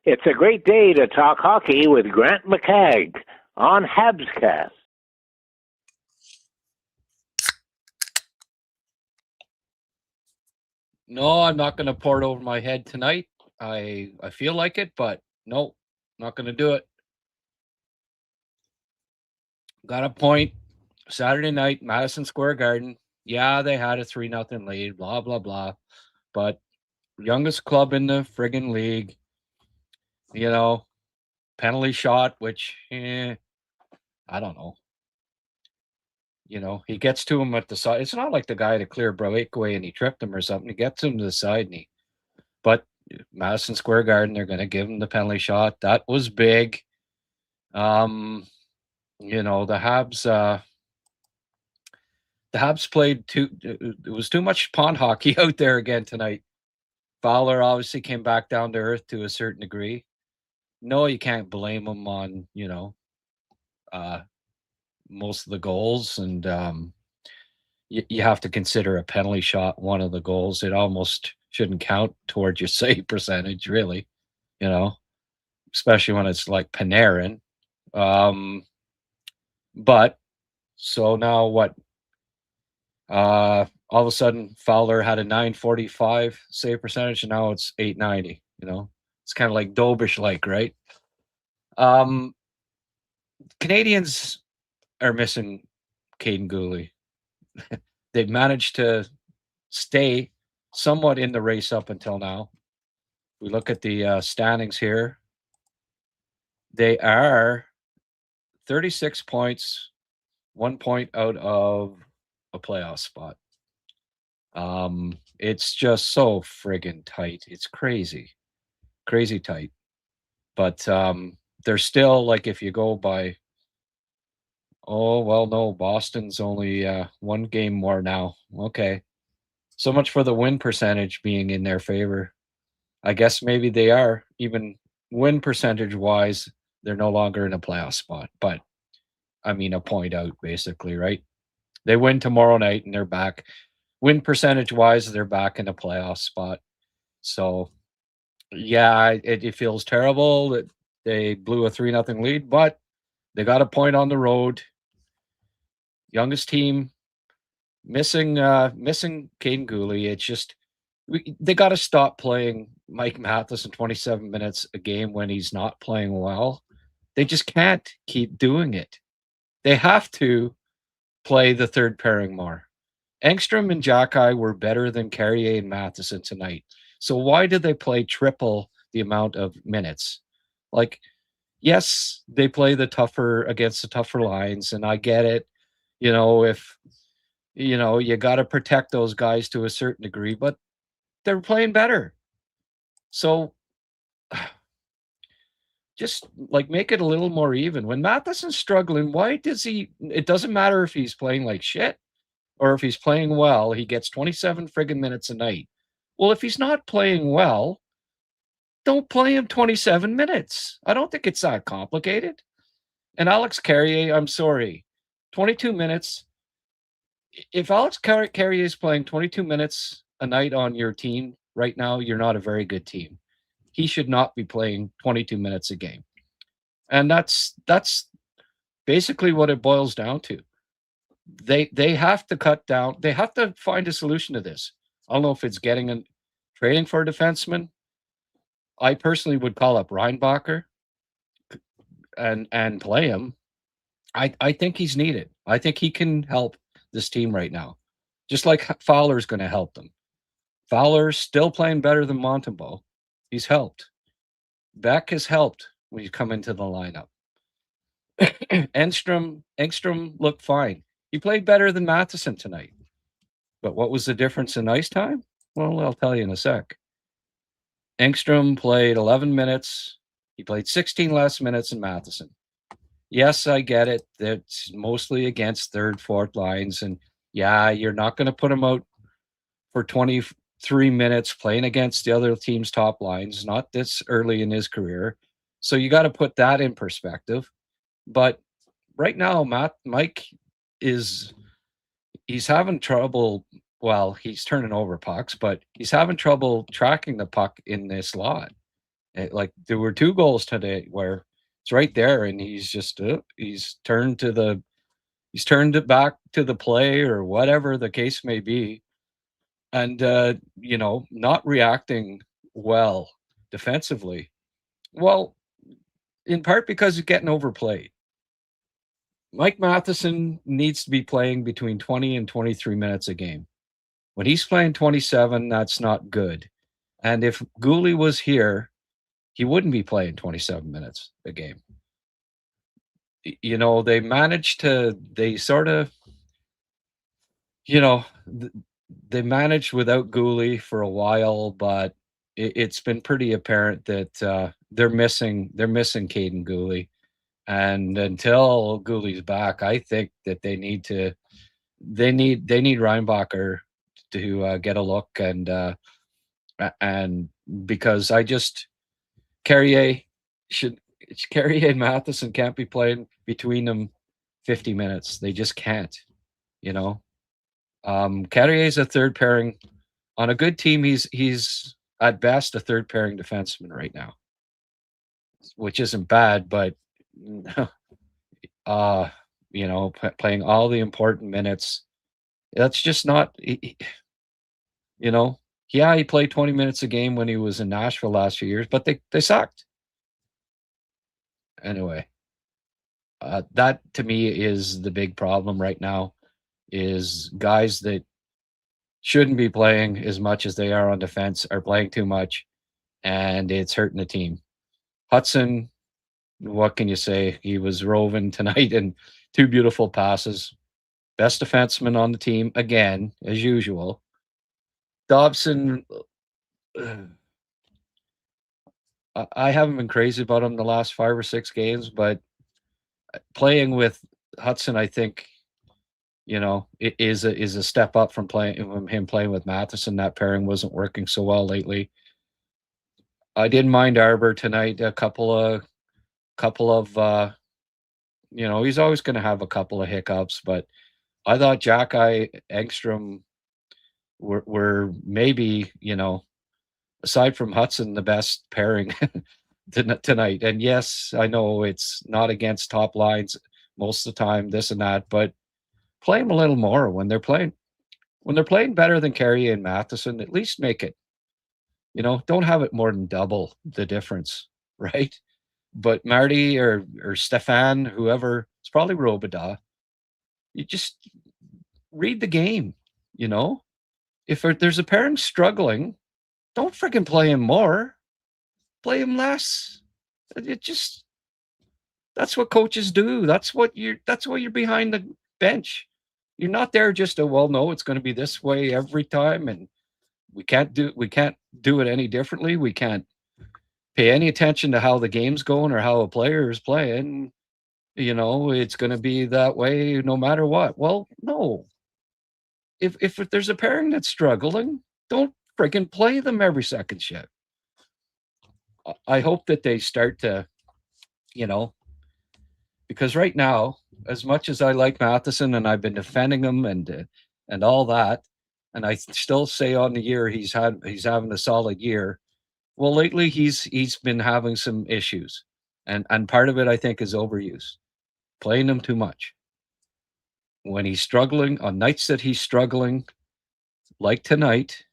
It's a great day to talk hockey with Grant McCagg on HabsCast. No, I'm not going to pour it over my head tonight. I feel like it, but no, not going to do it. Got a point. Saturday night, Madison Square Garden. Yeah, they had a 3-0 lead, blah, blah, blah. But youngest club in the friggin' league, penalty shot, which, I don't know. He gets to him at the side. It's not like the guy had a clear breakaway and he tripped him or something. He gets him to the side but Madison Square Garden, they're going to give him the penalty shot. That was big. The Habs played it was too much pond hockey out there again tonight. Fowler obviously came back down to earth to a certain degree. No, you can't blame him on, most of the goals. And you have to consider a penalty shot one of the goals. It almost shouldn't count towards your save percentage, really, especially when it's like Panarin. But so now what? All of a sudden, Fowler had a 945 save percentage, and now it's 890. It's kind of like Dobish-like, right? Canadians are missing Caden Gooley. They've managed to stay somewhat in the race up until now. We look at the standings here. They are 36 points, 1 point out of a playoff spot. It's just so friggin' tight. It's crazy tight. But they're still, like, if you go by, Boston's only 1 game more now. Okay. So much for the win percentage being in their favor. I guess maybe they are, even win percentage wise, they're no longer in a playoff spot. But I mean, a point out, basically, right? They win tomorrow night and they're back. Win percentage wise, they're back in a playoff spot. So, yeah, it feels terrible that they blew a 3-0 lead, but they got a point on the road. Youngest team, missing Caden Gooley. It's just they got to stop playing Mike Matheson 27 minutes a game when he's not playing well. They just can't keep doing it. They have to play the third pairing more. Engstrom and Jackeye were better than Carrier and Matheson tonight. So why did they play triple the amount of minutes? Like, yes, they play against the tougher lines, and I get it. If you got to protect those guys to a certain degree, but they're playing better. So just like make it a little more even. When Matheson's struggling, why does he? It doesn't matter if he's playing like shit or if he's playing well. He gets 27 friggin' minutes a night. Well, if he's not playing well, don't play him 27 minutes. I don't think it's that complicated. And Alex Carrier, I'm sorry, 22 minutes. If Alex Carrier is playing 22 minutes a night on your team right now, you're not a very good team. He should not be playing 22 minutes a game. And that's basically what it boils down to. They have to cut down. They have to find a solution to this. I don't know if it's trading for a defenseman. I personally would call up Reinbacher and play him. I think he's needed. I think he can help this team right now. Just like Fowler's going to help them. Fowler's still playing better than Montembeault. He's helped. Beck has helped when you come into the lineup. Engstrom looked fine. He played better than Matheson tonight. But what was the difference in ice time? Well, I'll tell you in a sec. Engstrom played 11 minutes. He played 16 less minutes than Matheson. Yes, I get it. That's mostly against third, fourth lines. And yeah, you're not going to put him out for 23 minutes playing against the other team's top lines, not this early in his career. So you got to put that in perspective. But right now, Mike he's having trouble. Well, he's turning over pucks, but he's having trouble tracking the puck in this lot. Like there were 2 goals today where it's right there, and he's just he's turned it back to the play or whatever the case may be, and not reacting well defensively. Well, in part because he's getting overplayed. Mike Matheson needs to be playing between 20 and 23 minutes a game. When he's playing 27, that's not good. And if Gooley was here, he wouldn't be playing 27 minutes a game. They managed to, they sort of, they managed without Gooley for a while, but it's been pretty apparent that they're missing Caden Gooley. And until Gooley's back, I think that they need Reinbacher to get a look, and because Carrier and Matheson can't be playing between them 50 minutes. They just can't, Carrier is a third pairing on a good team. He's at best a third pairing defenseman right now, which isn't bad, but playing all the important minutes, that's just not, he played 20 minutes a game when he was in Nashville last few years, but they sucked. Anyway, that to me is the big problem right now, is guys that shouldn't be playing as much as they are on defense are playing too much, and it's hurting the team. Hudson, what can you say? He was roving tonight, and 2 beautiful passes. Best defenseman on the team, again, as usual. Dobson, I haven't been crazy about him the last 5 or 6 games, but playing with Hudson, I think, it is a step up from him playing with Matheson. That pairing wasn't working so well lately. I didn't mind Arbor tonight. A couple of he's always going to have a couple of hiccups, but I thought Jack-Eye Engstrom were maybe, aside from Hudson, the best pairing tonight. And yes, I know it's not against top lines most of the time, this and that, but play them a little more when they're playing better than Carrier and Matheson. At least make it, don't have it more than double the difference, right? But Marty or Stefan, whoever, it's probably Robidas. You just read the game, If there's a pairing struggling, don't freaking play him more. Play him less. That's what coaches do. That's why you're behind the bench. You're not there just to, well, no, it's going to be this way every time, and we can't do it any differently. We can't pay any attention to how the game's going or how a player is playing. It's going to be that way no matter what. Well, no. If there's a pairing that's struggling, don't freaking play them every second shift. I hope that they start to, because right now, as much as I like Matheson and I've been defending him and all that, and I still say on the year he's having a solid year. Well, lately he's been having some issues, and part of it I think is overuse, playing him too much. When he's struggling, on nights that he's struggling, like tonight,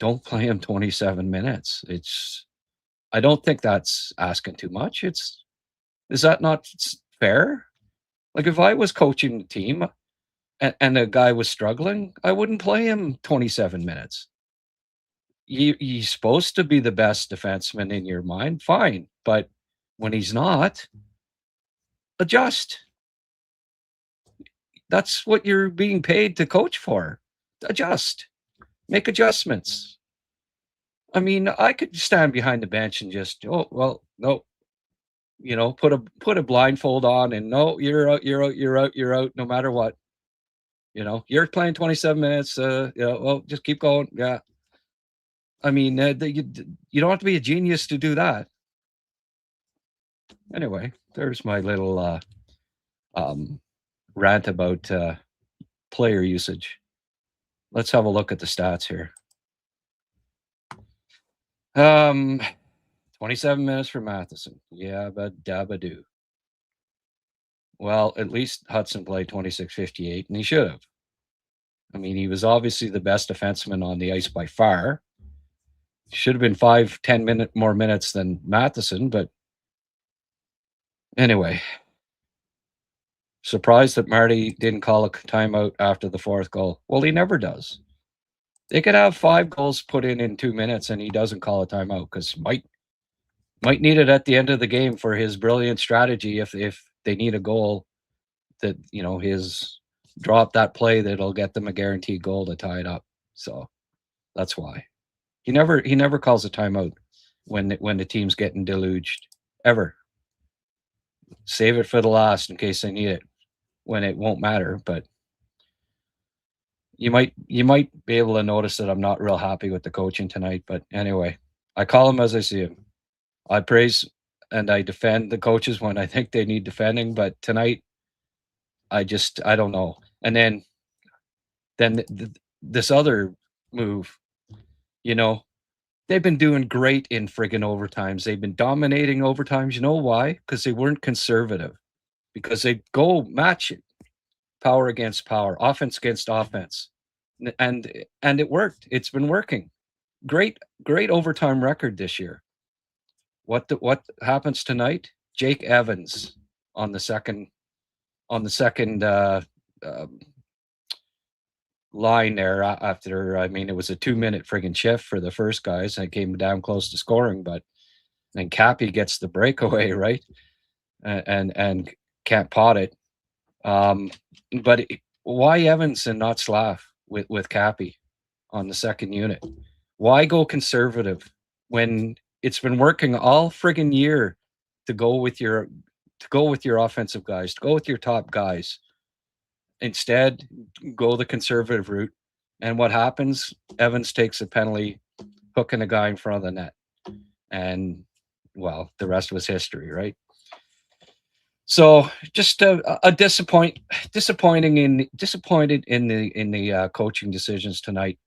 don't play him 27 minutes. I don't think that's asking too much. Is that not fair? Like if I was coaching the team and a guy was struggling, I wouldn't play him 27 minutes. He's supposed to be the best defenseman in your mind, fine. But when he's not, adjust. That's what you're being paid to coach for. Adjust. Make adjustments. I mean, I could stand behind the bench and just, oh, well, no. Put a blindfold on and no, you're out, no matter what. You're playing 27 minutes. Well, just keep going. Yeah. I mean, you don't have to be a genius to do that. Anyway, there's my little rant about player usage. Let's have a look at the stats here. 27 minutes for Matheson. Yabba dabba doo. Well, at least Hudson played 26:58, and he should have. I mean, he was obviously the best defenseman on the ice by far. Should have been 5-10 more minutes than Matheson, but anyway. Surprised that Marty didn't call a timeout after the fourth goal. Well, he never does. They could have 5 goals put in 2 minutes, and he doesn't call a timeout because might need it at the end of the game for his brilliant strategy. If they need a goal, that his drop that play that'll get them a guaranteed goal to tie it up. So that's why he never calls a timeout when the team's getting deluged ever. Save it for the last in case they need it when it won't matter. But you might be able to notice that I'm not real happy with the coaching tonight. But anyway, I call him as I see him. I praise and I defend the coaches when I think they need defending. But tonight, I don't know. And then this other move, they've been doing great in friggin' overtimes. They've been dominating overtimes. You know why? Because they weren't conservative. Because they go match it, power against power, offense against offense, and it worked. It's been working. Great overtime record this year. What happens tonight? Jake Evans on the second line there after. I mean, it was a 2-minute friggin' shift for the first guys, and it came down close to scoring. But then Cappy gets the breakaway, right, and can't pot it. But why Evans and not Slav with Cappy on the second unit? Why go conservative when it's been working all friggin' year to go with your offensive guys, to go with your top guys? Instead, go the conservative route. And what happens? Evans takes a penalty, hooking a guy in front of the net. And, well, the rest was history, right? So just a disappointed in the coaching decisions tonight.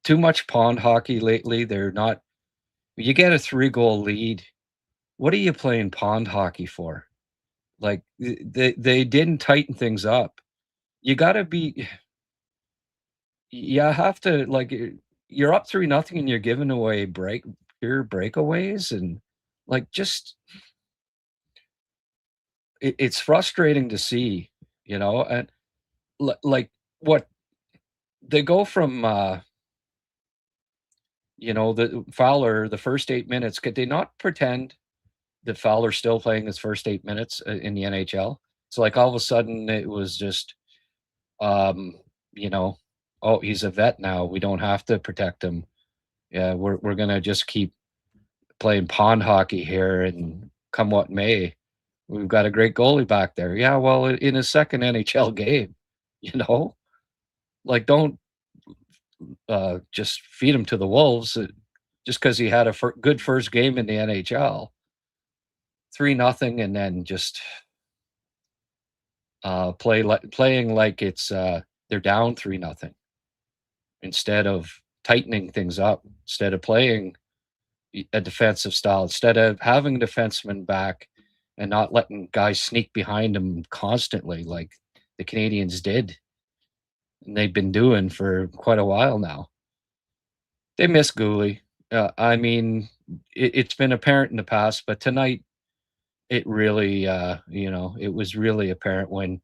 Too much pond hockey lately. They're not. You get a 3-goal lead. What are you playing pond hockey for? Like they didn't tighten things up. You got to be. You have to You're up 3-0 and you're giving away pure breakaways and just it's frustrating to see, and what they go from the Fowler the first 8 minutes. Could they not pretend that Fowler's still playing his first 8 minutes in the NHL? So all of a sudden it was just oh, he's a vet now. We don't have to protect him. Yeah, we're gonna just keep playing pond hockey here, and come what may, we've got a great goalie back there. Yeah, well, in his second NHL game, don't just feed him to the wolves just because he had a good first game in the NHL. 3-0, and then just playing like it's they're down 3-0 instead of tightening things up, instead of playing a defensive style, instead of having defensemen back and not letting guys sneak behind them constantly like the Canadians did. And they've been doing for quite a while now. They miss Gooley. I mean, it's been apparent in the past, but tonight it really, it was really apparent when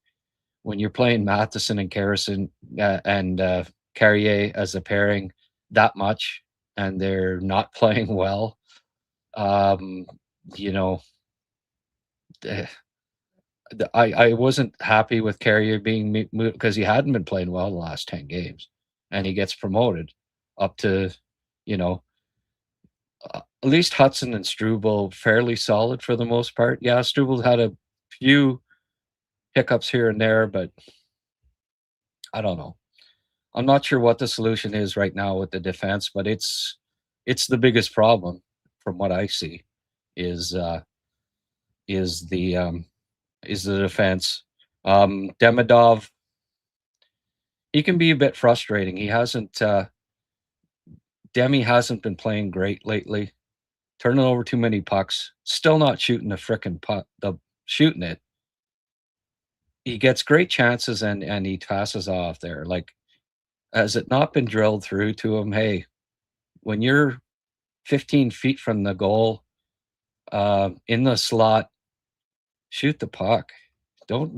you're playing Matheson and Karrasen and Carrier as a pairing that much, and they're not playing well. I wasn't happy with Carrier being moved because he hadn't been playing well the last 10 games, and he gets promoted up to, at least Hudson and Struble fairly solid for the most part. Yeah, Struble had a few hiccups here and there, but I don't know. I'm not sure what the solution is right now with the defense, but it's the biggest problem from what I see is the defense. Demidov, he can be a bit frustrating. He hasn't Demi hasn't been playing great lately. Turning over too many pucks. Still not shooting the frickin' puck. Shooting it. He gets great chances and he passes off there. Like, has it not been drilled through to him? Hey, when you're 15 feet from the goal, in the slot, shoot the puck. Don't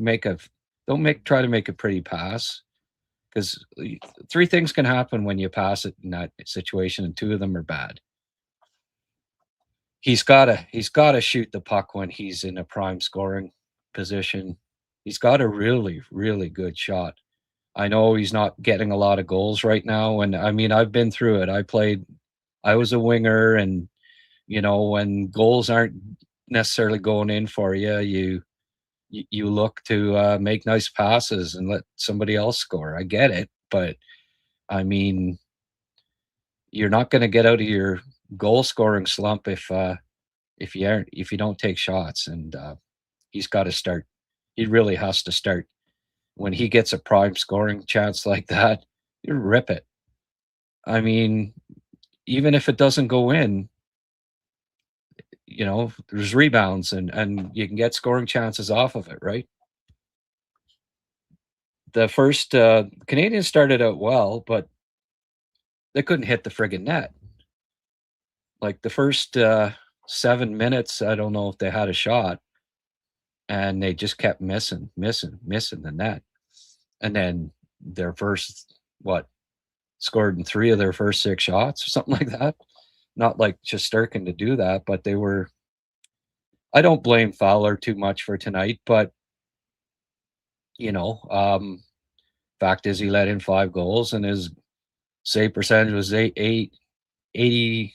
try to make a pretty pass, because three things can happen when you pass it in that situation, and two of them are bad. He's gotta shoot the puck when he's in a prime scoring position. He's got a really, really good shot. I know he's not getting a lot of goals right now, and I mean, I've been through it. I was a winger, and when goals aren't necessarily going in for you, you look to make nice passes and let somebody else score. I get it, but I mean, you're not going to get out of your goal scoring slump if you don't take shots. And he's got to start. He really has to start. When he gets a prime scoring chance like that, you rip it. I mean, even if it doesn't go in, there's rebounds and you can get scoring chances off of it, right? The first Canadians started out well, but they couldn't hit the friggin' net. Like the first 7 minutes, I don't know if they had a shot, and they just kept missing the net. And then their first scored in 3 of their first 6 shots or something like that. Not like Shesterkin to do that, but they were. I don't blame Fowler too much for tonight, but fact is he let in 5 goals and his save percentage was 81% or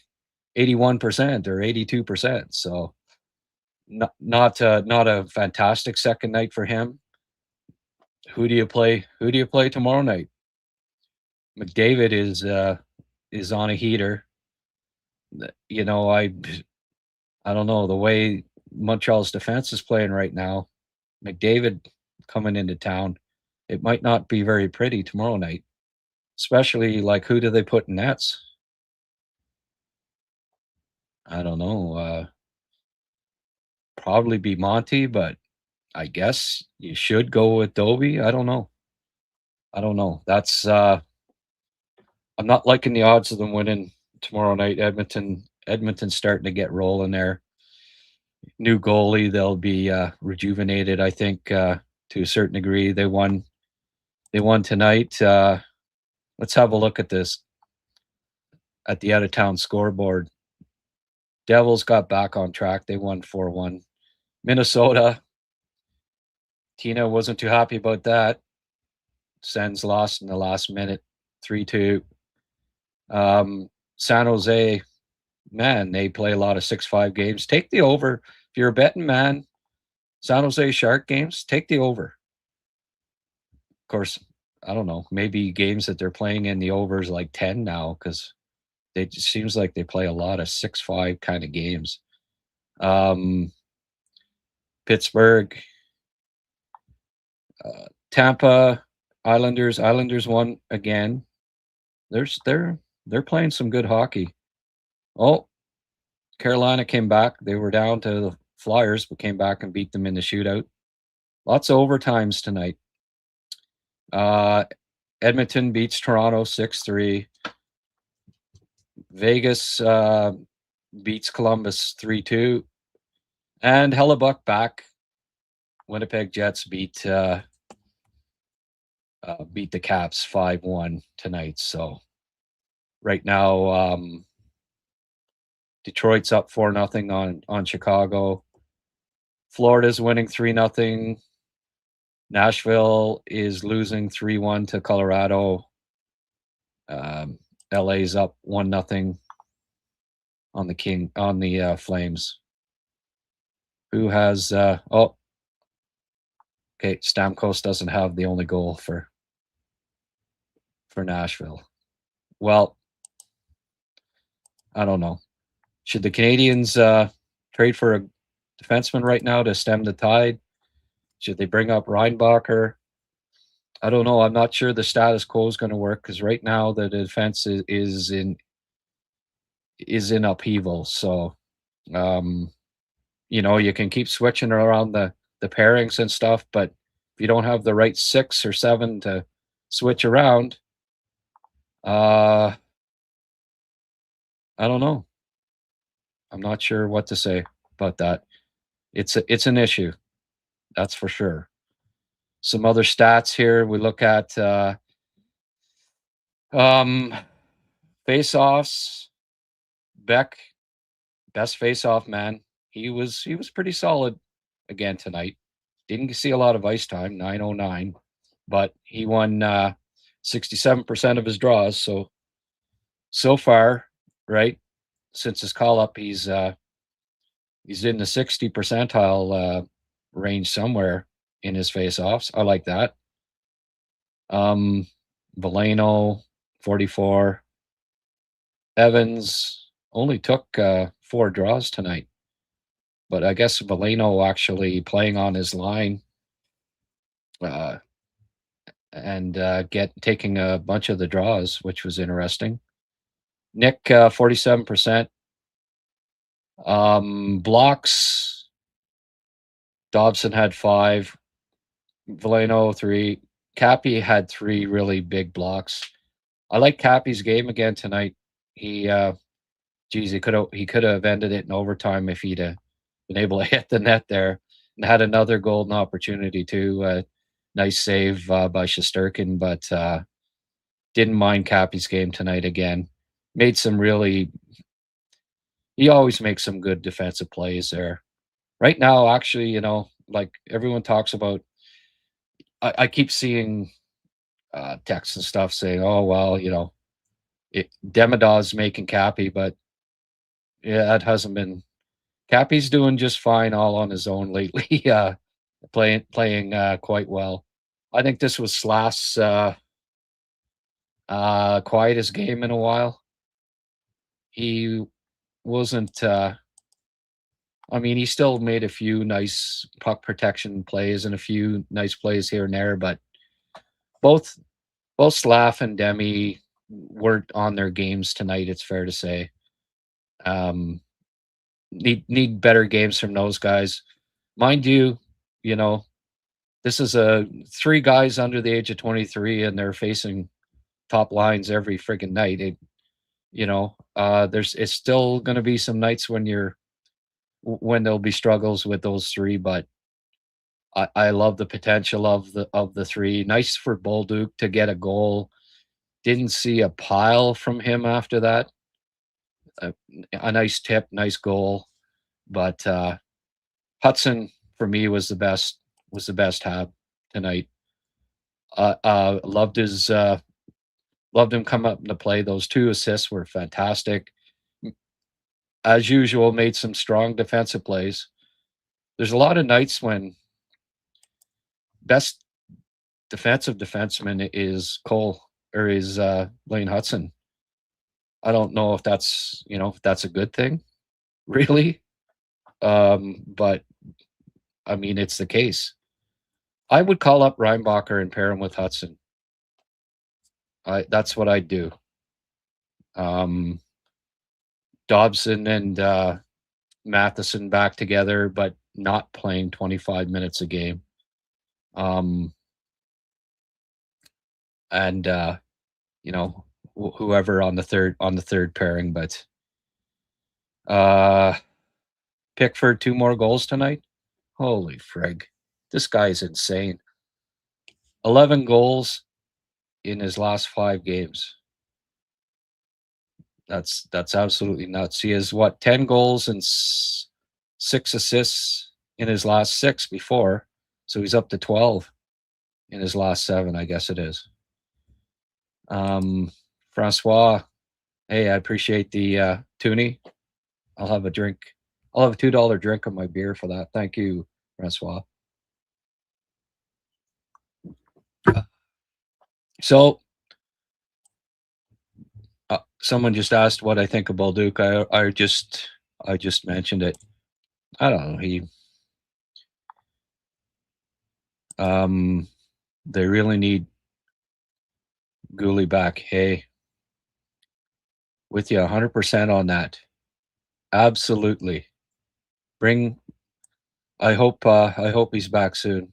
82%. So not a fantastic second night for him. Who do you play tomorrow night? McDavid is on a heater. I don't know, the way Montreal's defense is playing right now, McDavid coming into town, it might not be very pretty tomorrow night. Especially, like, who do they put in nets? I don't know. Probably be Monty, but I guess you should go with Dobie. I don't know. That's I'm not liking the odds of them winning tomorrow night. Edmonton's starting to get rolling there. New goalie, they'll be rejuvenated, I think, to a certain degree. They won tonight. Let's have a look at this at the out of town scoreboard. Devils got back on track. They won 4-1. Minnesota, Tina wasn't too happy about that. Sens lost in the last minute, 3-2. San Jose, man, they play a lot of 6-5 games. Take the over. If you're a betting man, San Jose Shark games, take the over. Of course, I don't know, maybe games that they're playing in the over is like 10 now, because it just seems like they play a lot of 6-5 kind of games. Pittsburgh, Tampa, Islanders won again. They're playing some good hockey. Oh, Carolina came back. They were down to the Flyers, but came back and beat them in the shootout. Lots of overtimes tonight. Edmonton beats Toronto 6-3. Vegas beats Columbus 3-2. And Hellebuck back. Winnipeg Jets beat the Caps 5-1 tonight. So right now, Detroit's up 4-0 on Chicago. Florida's winning 3-0. Nashville is losing 3-1 to Colorado. LA's up 1-0 on the Flames. Who has okay, Stamkos doesn't have the only goal for Nashville. Well, I don't know. Should the Canadians trade for a defenseman right now to stem the tide? Should they bring up Reinbacher? I don't know. I'm not sure the status quo is going to work because right now the defense is in upheaval. So, um, you can keep switching around the pairings and stuff, but if you don't have the right 6 or 7 to switch around, I don't know. I'm not sure what to say about that. It's an issue, that's for sure. Some other stats here. We look at face-offs. Beck, best face-off man. He was pretty solid again tonight. Didn't see a lot of ice time, 909, but he won 67% of his draws. So far, right, since his call up, he's in the 60 percentile range somewhere in his face-offs. I like that. Veleno, 44. Evans only took 4 draws tonight, but I guess Veleno actually playing on his line and taking a bunch of the draws, which was interesting. Nick, 47%. Blocks, Dobson had 5. Veleno, 3. Cappy had 3 really big blocks. I like Cappy's game again tonight. He could have ended it in overtime if he'd been able to hit the net there, and had another golden opportunity too. Nice save by Shesterkin, but didn't mind Cappy's game tonight again. Made some really. He always makes some good defensive plays there. Right now, actually, like everyone talks about, I keep seeing texts and stuff saying, "Oh well, Demidov's making Cappy," but yeah, that hasn't been. Cappy's doing just fine all on his own lately. Playing quite well. I think this was Slask's quietest game in a while. He wasn't. He still made a few nice puck protection plays and a few nice plays here and there, but both Slav and Demi weren't on their games tonight. It's fair to say. Need better games from those guys, mind you. This is 3 guys under the age of 23, and they're facing top lines every friggin' night. It's still going to be some nights when there'll be struggles with those 3, but I love the potential of the 3. Nice for Bolduc to get a goal. Didn't see a pile from him after that. A nice tip, nice goal, but Hudson for me was the best Hab tonight. Loved him come up to play. Those 2 assists were fantastic. As usual, made some strong defensive plays. There's a lot of nights when best defensive defenseman is Cole or is Lane Hudson. I don't know if that's a good thing, really. But it's the case. I would call up Reinbacher and pair him with Hudson. That's what I'd do. Dobson and Matheson back together, but not playing 25 minutes a game. And whoever on the third pairing, but Pickford 2 more goals tonight. Holy frig. This guy's insane. 11 goals in his last 5 games. That's absolutely nuts. He has 10 goals and 6 assists in his last 6 before. So he's up to 12 in his last 7, I guess it is. Francois, hey, I appreciate the toonie. I'll have a drink. I'll have a $2 drink on my beer for that. Thank you, Francois. So someone just asked what I think of Bolduc. I just mentioned it. I don't know. He They really need Gooley back. Hey, with you 100% on that. Absolutely. I hope he's back soon.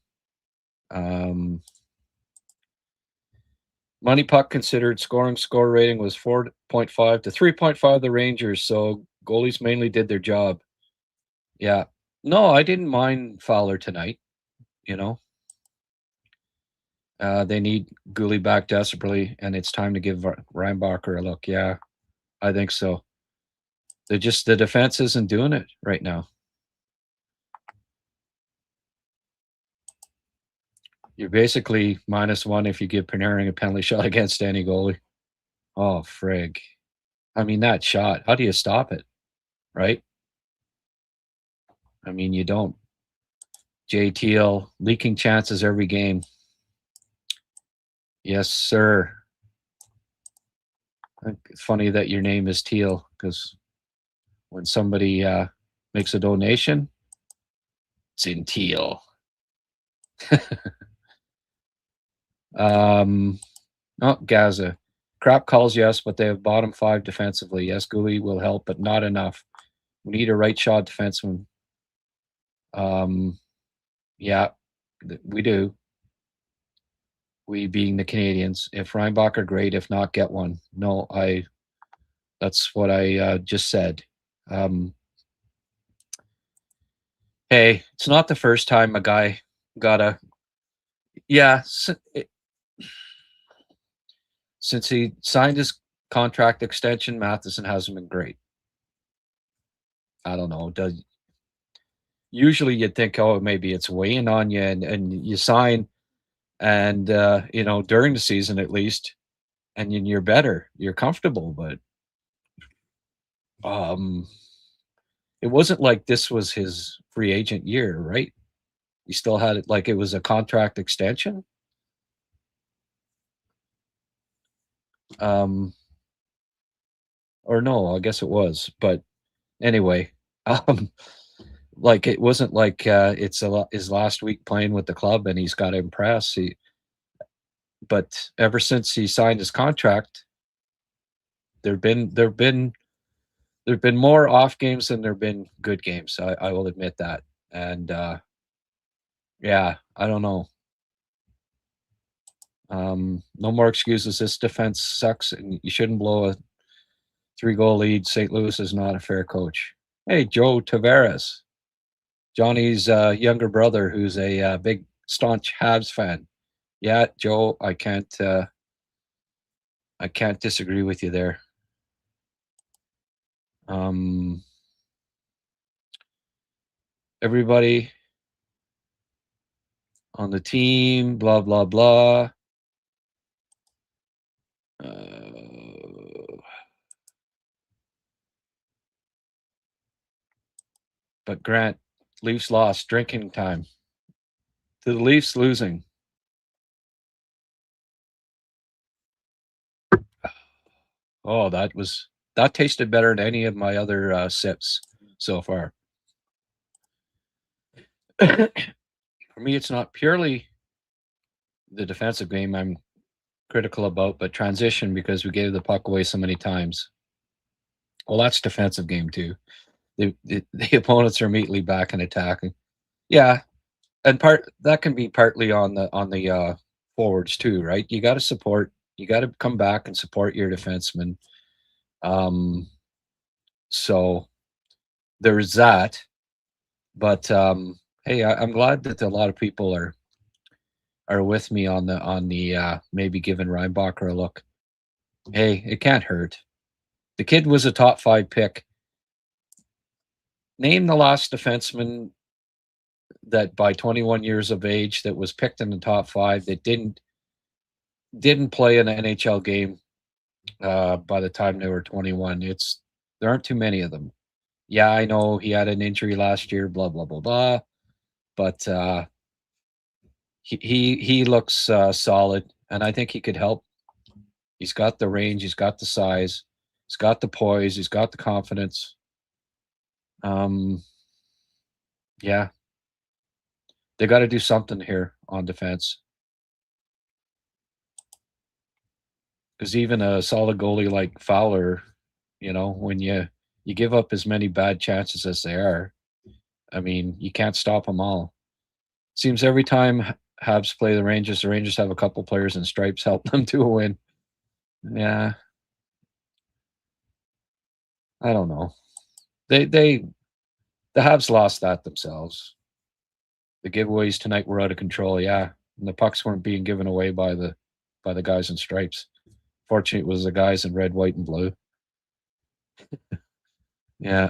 Money Puck considered score rating was 4.5 to 3.5 the Rangers, so goalies mainly did their job. Yeah. No, I didn't mind Fowler tonight, you know. They need Gooley back desperately, and it's time to give Reinbacher a look. Yeah, I think so. The defense isn't doing it right now. You're basically -1 if you give Panarin a penalty shot against any goalie. Oh, frig. I mean, that shot, how do you stop it? Right? I mean, you don't. JTL leaking chances every game. Yes, sir. It's funny that your name is Teal because when somebody makes a donation, it's in teal. Oh, Gaza. Crap calls, yes, but they have bottom 5 defensively. Yes, Gooley will help, but not enough. We need a right shot defenseman. Yeah, we do. We being the Canadians. If Reinbacher, great. If not, get one. No, that's what I just said. Hey, it's not the first time a guy got a. Yeah, since he signed his contract extension, Matheson hasn't been great. I don't know. Usually you'd think, oh, maybe it's weighing on you, and you sign, and during the season at least, and you're better, you're comfortable, but it wasn't like this was his free agent year, right? He still had it like it was a contract extension. Or no, I guess it was, but anyway, like it wasn't like it's his last week playing with the club and he's got to impress. But ever since he signed his contract, there've been more off games than there've been good games. I will admit that, and yeah, I don't know. No more excuses. This defense sucks, and you shouldn't blow a 3-goal lead. St. Louis is not a fair coach. Hey, Joe Tavares, Johnny's younger brother, who's a big staunch Habs fan. Yeah, Joe, I can't disagree with you there. Everybody on the team, blah blah blah. But Grant, Leafs lost. Drinking time. To the Leafs losing. Oh, that tasted better than any of my other sips so far. For me, it's not purely the defensive game I'm critical about, but transition because we gave the puck away so many times. Well, that's defensive game too. The opponents are immediately back and attacking. Yeah, and that can be partly on the forwards too, right? You got to support. You got to come back and support your defensemen. So there's that. But hey, I'm glad that a lot of people are with me on the maybe giving Reinbacher a look. Hey, it can't hurt. The kid was a top 5 pick. Name the last defenseman that by 21 years of age that was picked in the top 5 that didn't play an NHL game by the time they were 21. There aren't too many of them. Yeah, I know he had an injury last year, blah blah blah blah, but he looks solid, and I think he could help. He's got the range, he's got the size, he's got the poise, he's got the confidence. Yeah, they got to do something here on defense. Because even a solid goalie like Fowler, when you give up as many bad chances as they are, I mean, you can't stop them all. Seems every time Habs play the Rangers have a couple players in stripes help them to a win. Yeah, I don't know. The Habs lost that themselves. The giveaways tonight were out of control. Yeah, and the pucks weren't being given away by the guys in stripes. Fortunately, it was the guys in red, white, and blue. Yeah,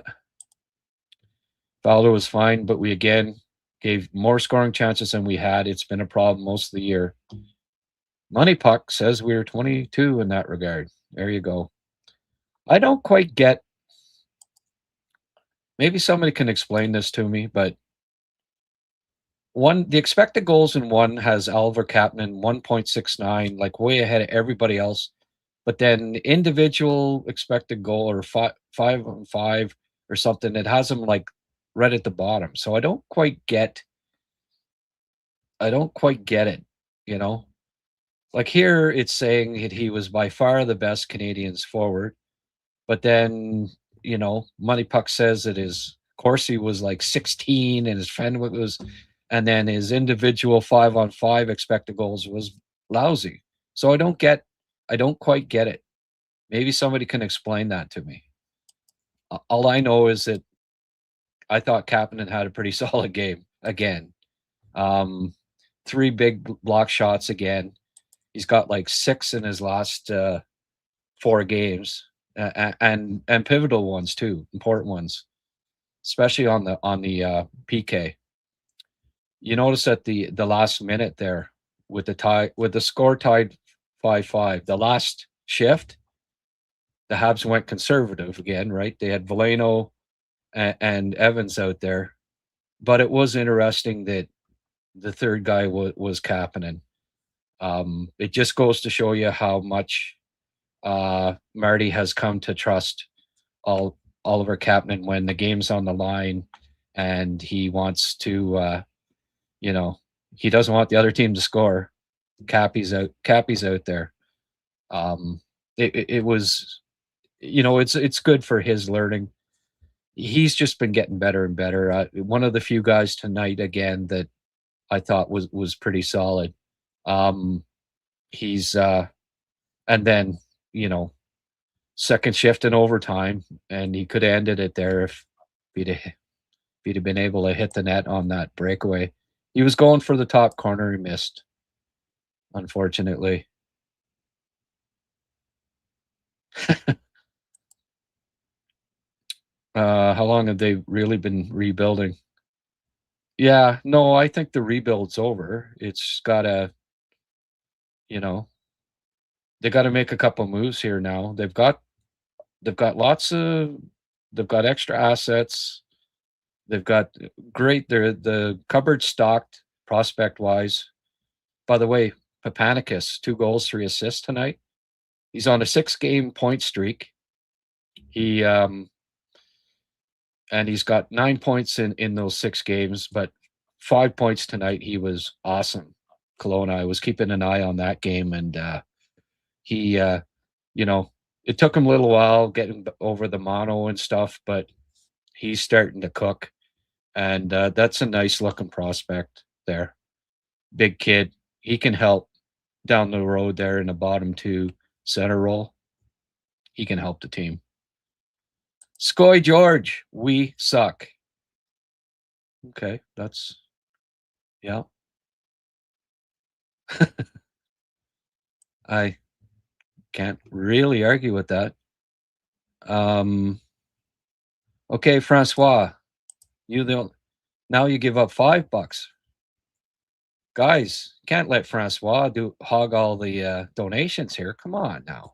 Fowler was fine, but we again gave more scoring chances than we had. It's been a problem most of the year. Money Puck says we were 22 in that regard. There you go. I don't quite get. Maybe somebody can explain this to me, but the expected goals in one has Oliver Kapanen 1.69, like way ahead of everybody else. But then individual expected goal or 5-on-5 or something, it has him like right at the bottom. So I don't quite get it, you know? Like here it's saying that he was by far the best Canadians forward. But then, Money Puck says that his Corsi was like 16 and his Fenwick was, and then his individual 5-on-5 expected goals was lousy. So I don't quite get it. Maybe somebody can explain that to me. All I know is that I thought Kapanen had a pretty solid game again. 3 big block shots again. He's got like 6 in his last 4 games, and pivotal ones too, important ones, especially on the PK. You notice at the last minute there with the score tied 5-5, the last shift, the Habs went conservative again, right? They had Veleno and Evans out there, but it was interesting that the third guy was Kapanen. It just goes to show you how much Marty has come to trust Oliver Kapanen when the game's on the line, and he wants to, he doesn't want the other team to score. Cappy's out there. It was, it's good for his learning. He's just been getting better and better. One of the few guys tonight again that I thought was pretty solid. He's and then second shift in overtime, and he could have ended it there if he'd have been able to hit the net on that breakaway. He was going for the top corner. He missed, unfortunately. How long have they really been rebuilding? Yeah, no, I think the rebuild's over. It's gotta, they got to make a couple moves here now. They've got extra assets. They've got the cupboard stocked prospect wise. By the way, Papanicus, 2 goals, 3 assists tonight. He's on a 6-game point streak. He and he's got 9 points in those 6 games, but 5 points tonight. He was awesome. Kelowna, I was keeping an eye on that game, and he, it took him a little while getting over the mono and stuff, but he's starting to cook, and that's a nice looking prospect there. Big kid. He can help down the road there in the bottom 2 center role. He can help the team. Skoy George, we suck. Okay, that's, yeah. I can't really argue with that. Okay, Francois, now you give up $5. Guys, can't let Francois hog all the donations here. Come on now.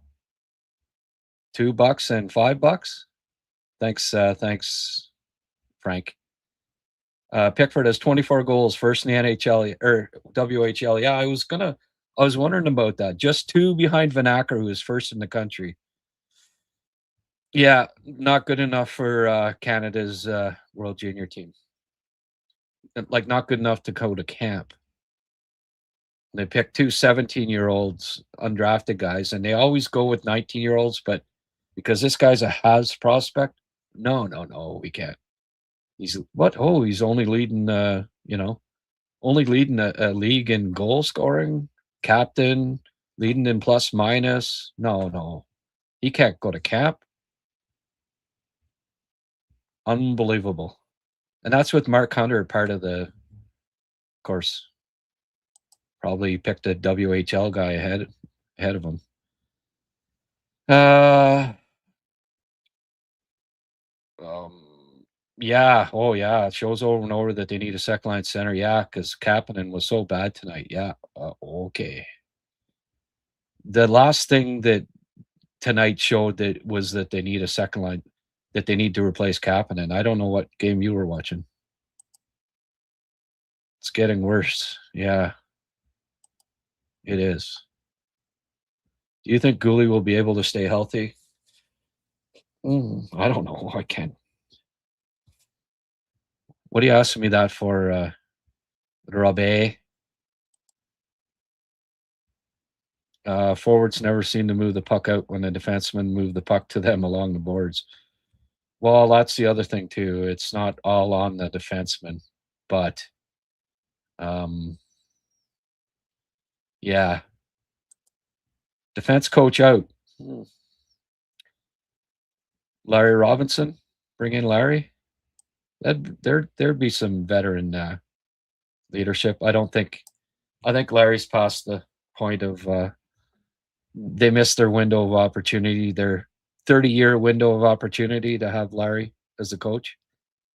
$2 and $5. Thanks, Frank. Pickford has 24 goals, first in the NHL or WHL. Yeah, I was wondering about that. Just 2 behind Vanacker, who is first in the country. Yeah, not good enough for Canada's World Junior team. Like, not good enough to go to camp. They pick two 17-year-olds, undrafted guys, and they always go with 19-year-olds, but because this guy's a Habs prospect, no, we can't. He's what? Oh, he's only leading, only leading a league in goal scoring, captain, leading in plus minus. No, he can't go to camp. Unbelievable. And that's with Mark Hunter, part of the, of course, probably picked a WHL guy ahead of him. Yeah. Oh, yeah. It shows over and over that they need a second line center. Yeah, because Kapanen was so bad tonight. Yeah. Okay. The last thing that tonight showed that was that they need a second line, that they need to replace Kapanen. I don't know what game you were watching. It's getting worse. Yeah. It is. Do you think Gooley will be able to stay healthy? I don't know. I can't. What are you asking me that for, Robé? Forwards never seem to move the puck out when the defensemen move the puck to them along the boards. Well, that's the other thing too. It's not all on the defenseman, but yeah. Defense coach out. Larry Robinson, bring in Larry. There'd be some veteran leadership. I think Larry's past the point of they missed their window of opportunity, their 30-year window of opportunity to have Larry as the coach.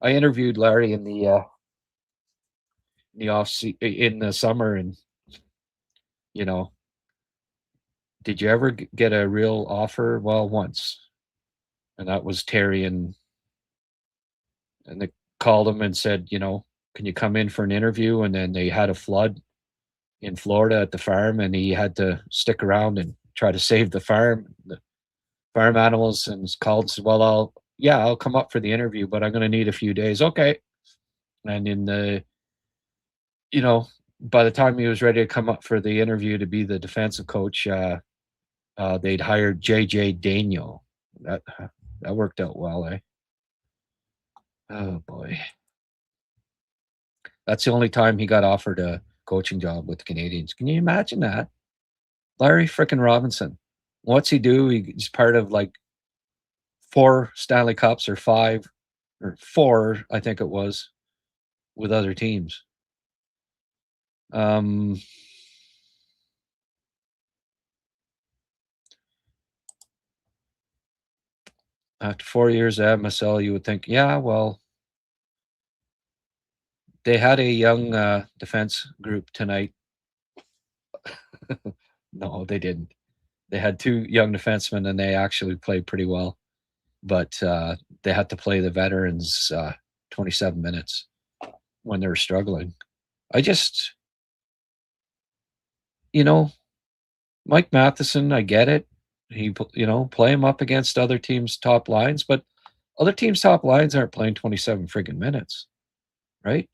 I interviewed Larry in the in the summer, and did you ever get a real offer? Well, once, and that was Terry, and they called him and said, can you come in for an interview? And then they had a flood in Florida at the farm, and he had to stick around and try to save the farm animals, and called and said, well, I'll come up for the interview, but I'm going to need a few days. Okay. And in the, by the time he was ready to come up for the interview to be the defensive coach, they'd hired JJ Daigneault. That worked out well, eh? Oh boy. That's the only time he got offered a coaching job with the Canadians. Can you imagine that? Larry frickin' Robinson. What's he do? He's part of like 4 Stanley Cups or 5 or 4, I think it was, with other teams. After 4 years at MSL, you would think, yeah, well, they had a young defense group tonight. No, they didn't. They had 2 young defensemen, and they actually played pretty well. But they had to play the veterans 27 minutes when they were struggling. I just, Mike Matheson, I get it. He, play him up against other teams' top lines, but other teams' top lines aren't playing 27 friggin' minutes, right?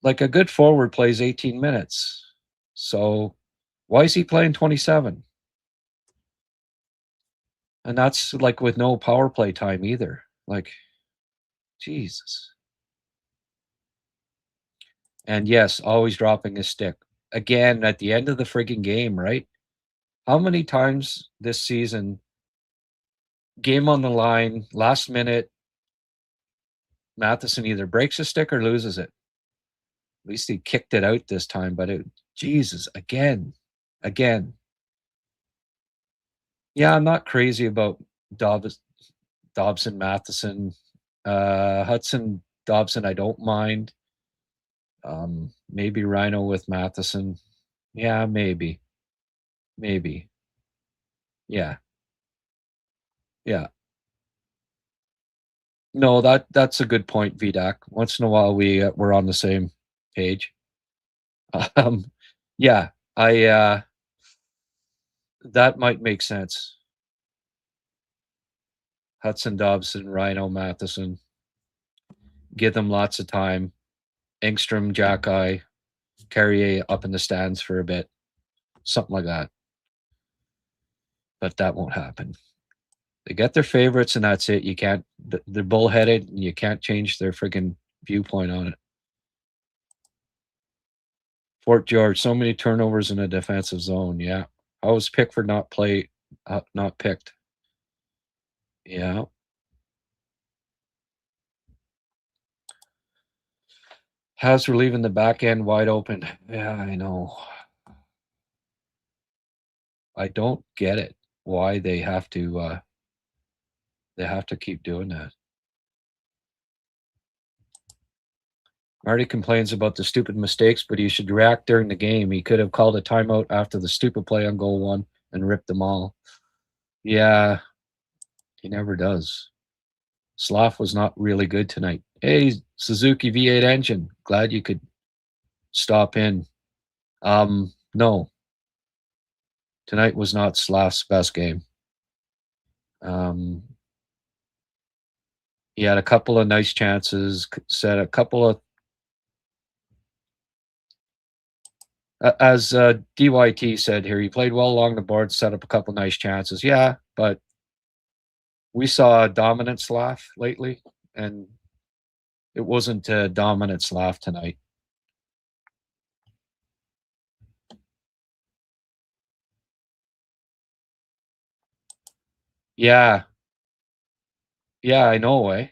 Like a good forward plays 18 minutes. So why is he playing 27? And that's like with no power play time either. Like, Jesus. And yes, always dropping his stick. Again, at the end of the friggin' game, right? How many times this season, game on the line, last minute, Matheson either breaks a stick or loses it. At least he kicked it out this time, but Jesus, again. Yeah, I'm not crazy about Dobson, Matheson. Hudson, Dobson, I don't mind. Maybe Rhino with Matheson. Yeah, maybe. Yeah. No, that's a good point, VDAC. Once in a while, we're on the same page. Yeah, that might make sense. Hudson, Dobson, Rhino, Matheson. Give them lots of time. Engstrom, Jackeye, Carrier up in the stands for a bit, something like that. But that won't happen. They get their favorites, and that's it. You can't. They're bullheaded, and you can't change their freaking viewpoint on it. Fort George, so many turnovers in a defensive zone. Yeah, how was Pickford not picked? Yeah. Habs were leaving the back end wide open. Yeah, I know. I don't get it. Why they have to keep doing that. Marty complains about the stupid mistakes, but he should react during the game. He could have called a timeout after the stupid play on goal 1 and ripped them all. Yeah, he never does. Slav was not really good tonight. Hey, Suzuki V8 engine. Glad you could stop in. No. Tonight was not Slav's best game. He had a couple of nice chances, set a couple of as DYT said here, he played well along the board, set up a couple nice chances. Yeah, but we saw a dominant Slav lately, and it wasn't a dominant Slav tonight. Yeah. Yeah, I know, eh?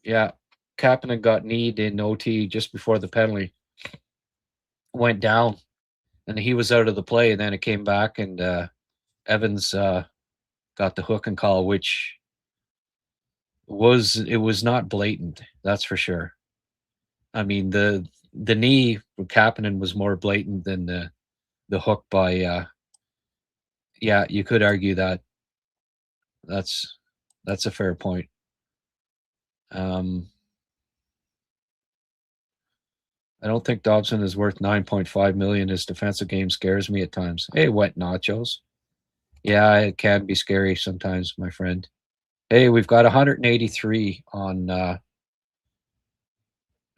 Yeah. Kapanen got kneed in OT just before the penalty. Went down, and he was out of the play, and then it came back, and Evans got the hook and call, which was not blatant, that's for sure. I mean, the knee with Kapanen was more blatant than the hook by yeah, you could argue that. That's a fair point. I don't think Dobson is worth 9.5 million. His defensive game scares me at times. Hey, wet nachos. Yeah, it can be scary sometimes, my friend. Hey, we've got 183 on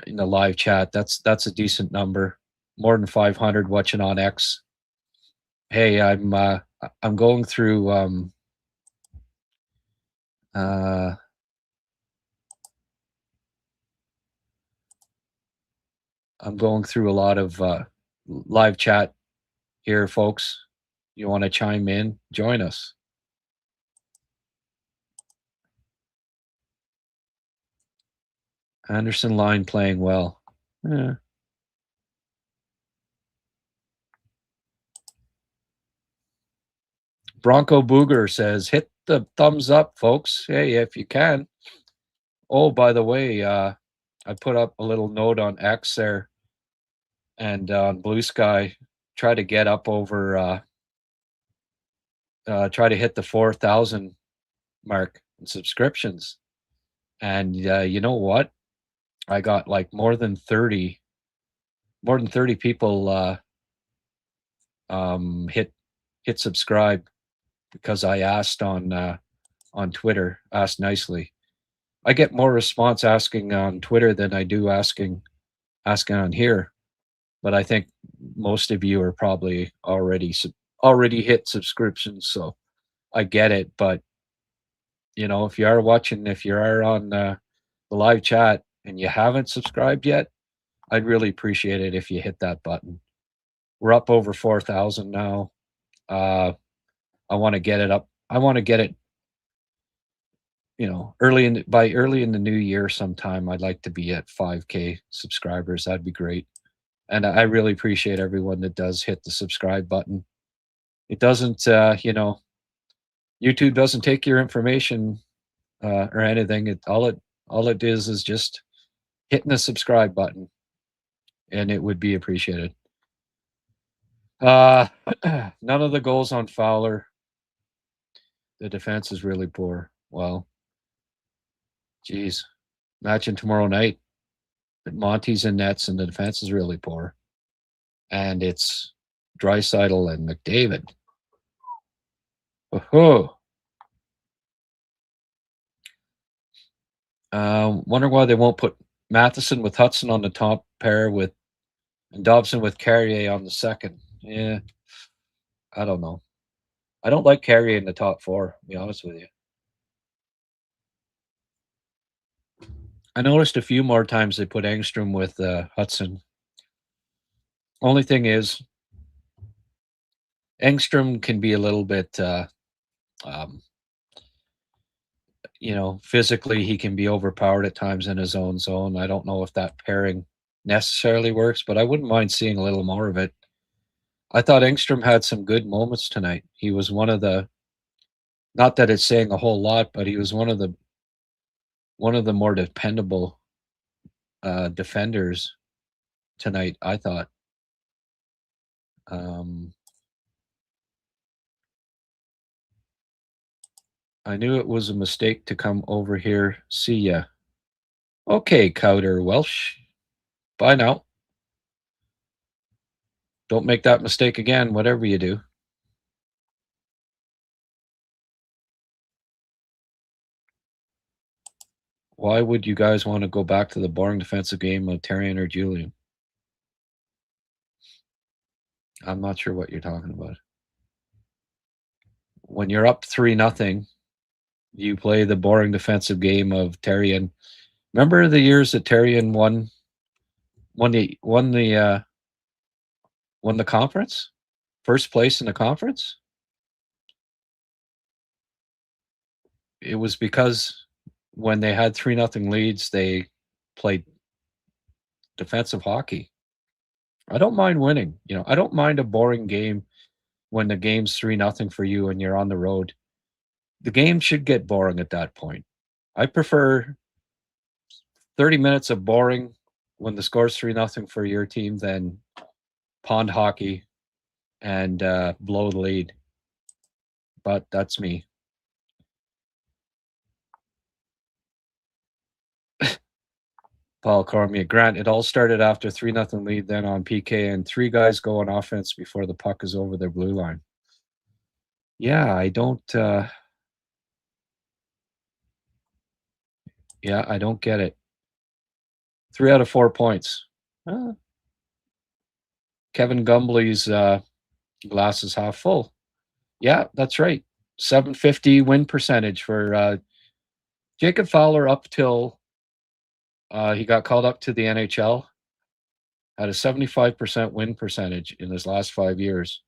in the live chat. That's a decent number. More than 500 watching on X. Hey, I'm going through I'm going through a lot of live chat here, folks. You want to chime in? Join us. Anderson line playing well. Yeah. Bronco Booger says, hit the thumbs up, folks. Hey, if you can. Oh, by the way, I put up a little note on X there and on Blue Sky. Try to get up over, try to hit the 4,000 mark in subscriptions. And you know what? I got like more than 30 people hit subscribe because I asked on Twitter, asked nicely. I get more response asking on Twitter than I do asking on here, but I think most of you are probably already hit subscriptions, so I get it. But you know, if you are watching, if you are on the live chat and you haven't subscribed yet, I'd really appreciate it if you hit that button. We're up over 4,000 now. I want to get it up. I want to get it, you know, early in the new year sometime. I'd like to be at 5K subscribers. That'd be great. And I really appreciate everyone that does hit the subscribe button. It doesn't, you know, YouTube doesn't take your information or anything. All it is just hitting the subscribe button, and it would be appreciated. None of the goals on Fowler. The defense is really poor. Well, geez, imagine tomorrow night that Monty's in nets and the defense is really poor, and it's Draisaitl and McDavid. Oh. Wonder why they won't put Matheson with Hudson on the top pair with And Dobson with Carrier on the second. Yeah, I don't know. I don't like Carrier in the top four, to be honest with you. I noticed a few more times they put Engstrom with Hudson. Only thing is, Engstrom can be a little bit, um, physically he can be overpowered at times in his own zone. I don't know if that pairing necessarily works, but I wouldn't mind seeing a little more of it. I thought Engstrom had some good moments tonight. He was one of the, not that it's saying a whole lot, but he was one of the more dependable defenders tonight, I thought. I knew it was a mistake to come over here. See ya. Okay, Cowder Welsh. Bye now. Don't make that mistake again, whatever you do. Why would you guys want to go back to the boring defensive game of Therrien or Julian? I'm not sure what you're talking about. When you're up 3-0, you play the boring defensive game of Therrien. Remember the years that Therrien won the conference? First place in the conference? It was because when they had 3-0 leads, they played defensive hockey. I don't mind winning. I don't mind a boring game when the game's 3-0 for you and you're on the road. The game should get boring at that point. I prefer 30 minutes of boring when the score's 3-0 for your team than pond hockey and blow the lead. But that's me. Paul Cormier. Grant, it all started after 3-0 lead, then on PK, and 3 guys go on offense before the puck is over their blue line. Yeah, I don't I don't get it. 3 out of 4 points. Kevin Gumbly's glass is half full. Yeah, that's right. 750 win percentage for Jacob Fowler up till he got called up to the NHL. Had a 75% win percentage in his last 5 years.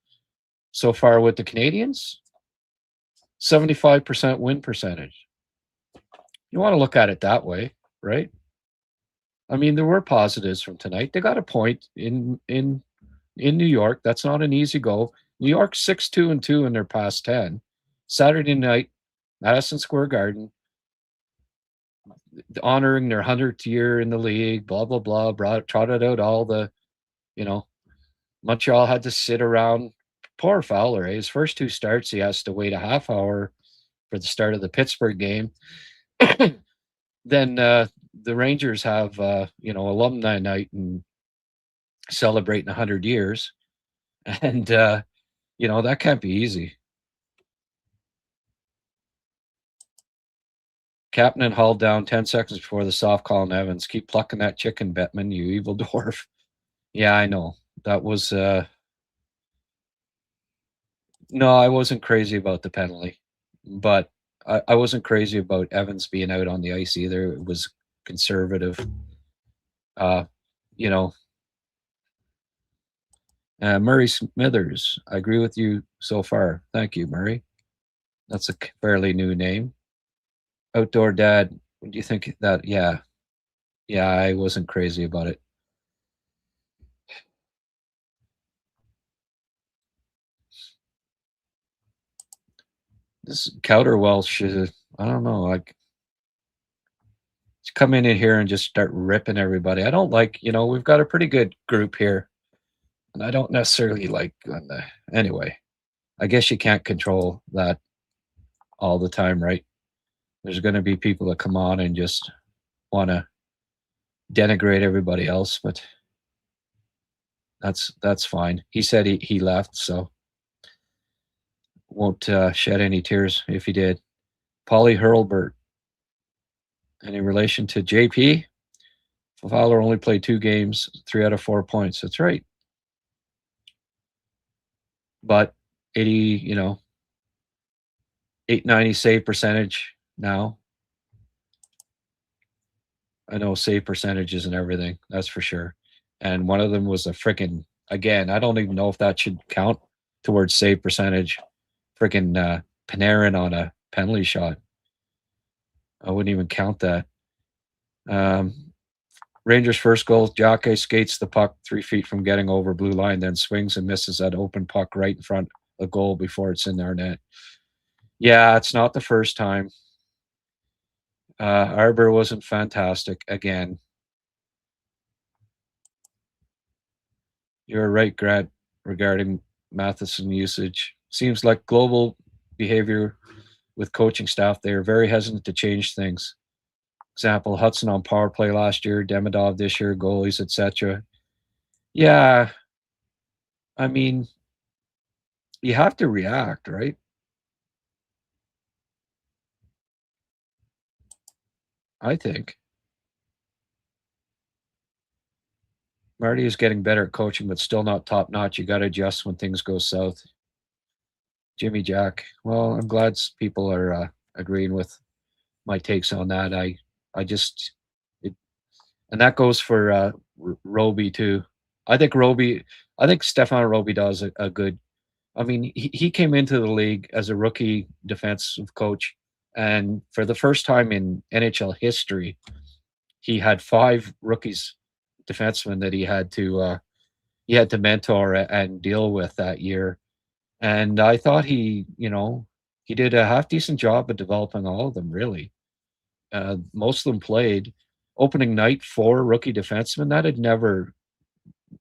So far with the Canadiens, 75% win percentage. You want to look at it that way, right? I mean, there were positives from tonight. They got a point in New York. That's not an easy goal. New York 6-2-2 in their past 10. Saturday night, Madison Square Garden, honoring their 100th year in the league, blah, blah, blah, trotted out all the, Montreal had to sit around. Poor Fowler, his first 2 starts, he has to wait a half hour for the start of the Pittsburgh game. Then the Rangers have, alumni night and celebrating 100 years. And, that can't be easy. Kapanen hauled down 10 seconds before the soft call on Evans. Keep plucking that chicken, Bettman, you evil dwarf. Yeah, I know. That was no, I wasn't crazy about the penalty, but I wasn't crazy about Evans being out on the ice either. It was conservative. Murray Smithers, I agree with you so far. Thank you, Murray. That's a fairly new name. Outdoor Dad, what do you think that? Yeah, I wasn't crazy about it. This Cowder Welsh, I don't know, like, come in here and just start ripping everybody. I don't like, we've got a pretty good group here, and I don't necessarily like anyway. I guess you can't control that all the time, right? There's going to be people that come on and just want to denigrate everybody else, but that's fine. He said he left, so won't shed any tears if he did. Paulie Hurlbert, any relation to JP? Fowler only played 2 games, 3 out of 4 points. That's right. But 890 save percentage now. I know save percentage isn't everything, that's for sure. And one of them was a freaking, again, I don't even know if that should count towards save percentage. Freaking Panarin on a penalty shot. I wouldn't even count that. Rangers' first goal, Jacque skates the puck 3 feet from getting over blue line, then swings and misses that open puck right in front of goal before it's in their net. Yeah, it's not the first time. Arbor wasn't fantastic again. You're right, Grant, regarding Matheson usage. Seems like global behavior with coaching staff. They are very hesitant to change things. Example, Hudson on power play last year, Demidov this year, goalies, etc. Yeah, I mean, you have to react, right? I think. Marty is getting better at coaching, but still not top notch. You got to adjust when things go south. Jimmy Jack. Well, I'm glad people are agreeing with my takes on that. I just, it, and that goes for Roby too. I think Stefan Roby does a good. I mean, he came into the league as a rookie defensive coach, and for the first time in NHL history, he had 5 rookies defensemen that he had to mentor and deal with that year. And I thought he did a half decent job of developing all of them. Really, most of them played. Opening night 4 rookie defensemen.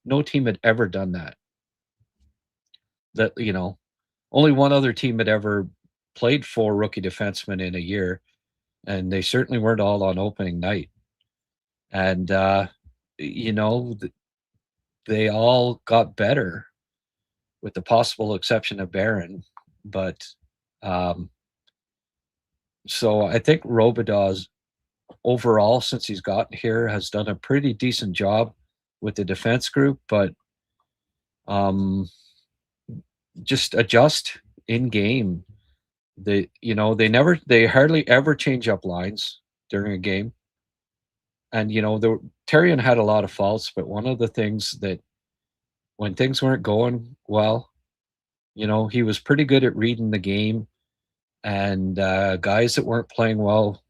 No team had ever done that. Only one other team had ever played 4 rookie defensemen in a year, and they certainly weren't all on opening night. And they all got better, with the possible exception of Barron. But so I think Robidas overall, since he's gotten here, has done a pretty decent job with the defense group, but just adjust in game. They hardly ever change up lines during a game. And Therrien had a lot of faults, but one of the things that when things weren't going well, he was pretty good at reading the game, and guys that weren't playing well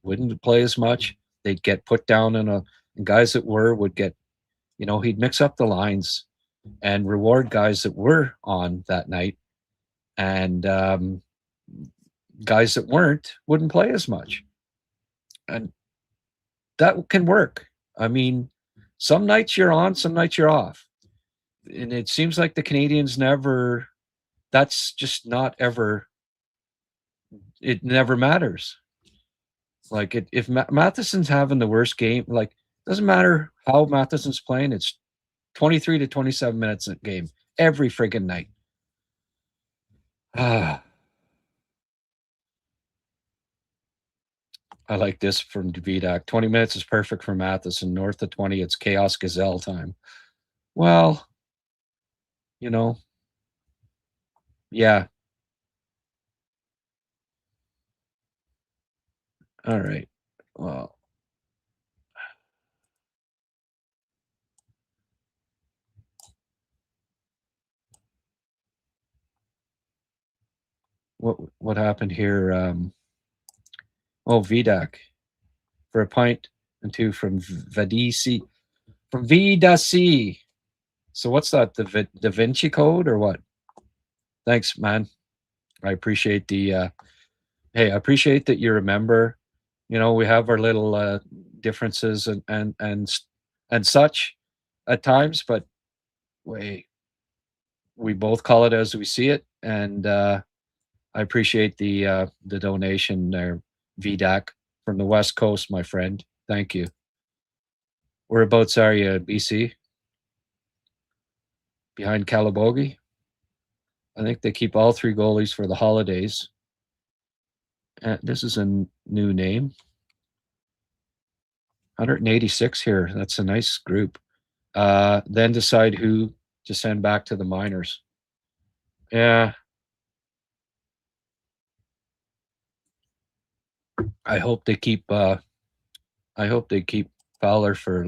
wouldn't play as much. They'd get put down and guys that would get, he'd mix up the lines and reward guys that were on that night, and guys that wouldn't play as much. And that can work. I mean, some nights you're on, some nights you're off. And it seems like the Canadians that's just not ever, it never matters. Like if Matheson's having the worst game, like doesn't matter how Matheson's playing, it's 23 to 27 minutes a game every friggin' night. I like this from Davidak. 20 minutes is perfect for Matheson. North of 20, it's chaos gazelle time. Well, yeah. All right. Well, what happened here? Vidak for a pint and 2 from Vadisi. From Vidasi. So what's that? The Da Vinci Code or what? Thanks, man. I appreciate the hey, I appreciate that you remember. We have our little differences and such at times, but we both call it as we see it, and I appreciate the donation there, VDAC from the West Coast, my friend. Thank you. Whereabouts are you, BC? Behind Calabogie? I think they keep all 3 goalies for the holidays. This is a new name. 186 here. That's a nice group. Then decide who to send back to the minors. Yeah. I hope they keep Fowler for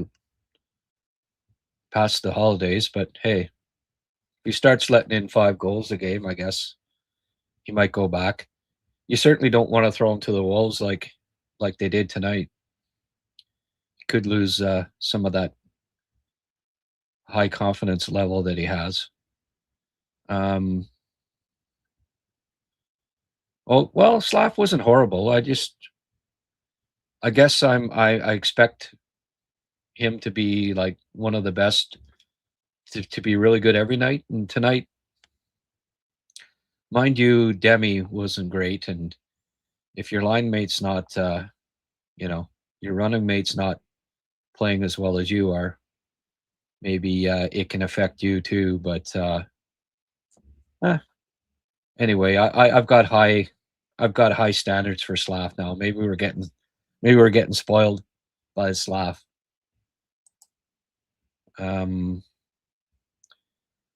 past the holidays, but hey, if he starts letting in 5 goals a game, I guess he might go back. You certainly don't want to throw him to the wolves like they did tonight. He could lose some of that high confidence level that he has. Oh well, Slav wasn't horrible. I guess I expect him to be like one of the best, to be really good every night. And tonight, mind you, Demi wasn't great. And if your line mate's not, your running mate's not playing as well as you are, maybe it can affect you too. But anyway, I've got high standards for Slav now. Maybe we're getting spoiled by Slav.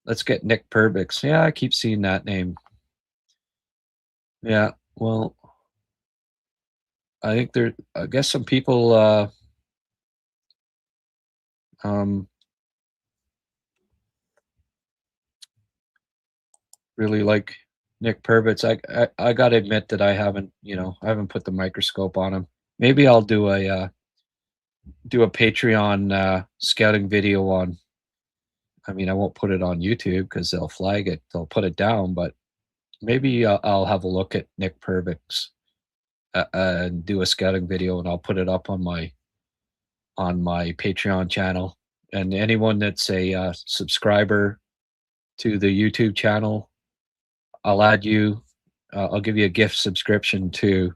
Let's get Nick Perbix. Yeah, I keep seeing that name. Yeah, well, I guess some people really like Nick Perbix. I got to admit that I haven't put the microscope on him. Maybe I'll do a Patreon scouting video on. I mean, I won't put it on YouTube because they'll flag it. They'll put it down, but maybe I'll have a look at Nick Perbix and do a scouting video, and I'll put it up on my Patreon channel. And anyone that's a subscriber to the YouTube channel, I'll add you. I'll give you a gift subscription to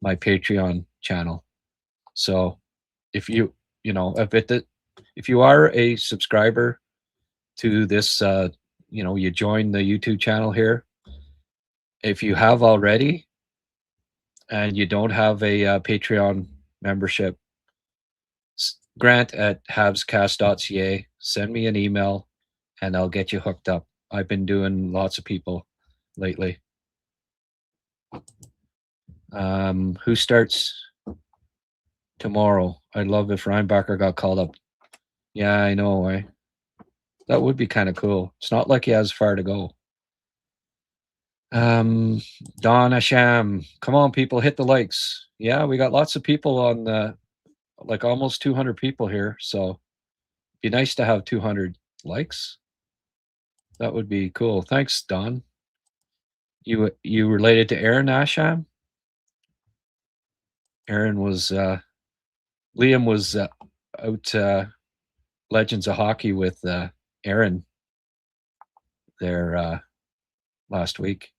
my Patreon channel. So if you are a subscriber to this, you join the YouTube channel here. If you have already and you don't have a Patreon membership, Grant at HabsCast.ca, send me an email and I'll get you hooked up. I've been doing lots of people lately. Who starts tomorrow? I'd love if Reinbacher got called up. Yeah, I know. That would be kind of cool. It's not like he has far to go. Don Asham, come on, people, hit the likes. Yeah, we got lots of people on the, like almost 200 people here. So it'd be nice to have 200 likes. That would be cool. Thanks, Don. You related to Aaron Asham? Aaron was Liam was out Legends of Hockey with Aaron there last week.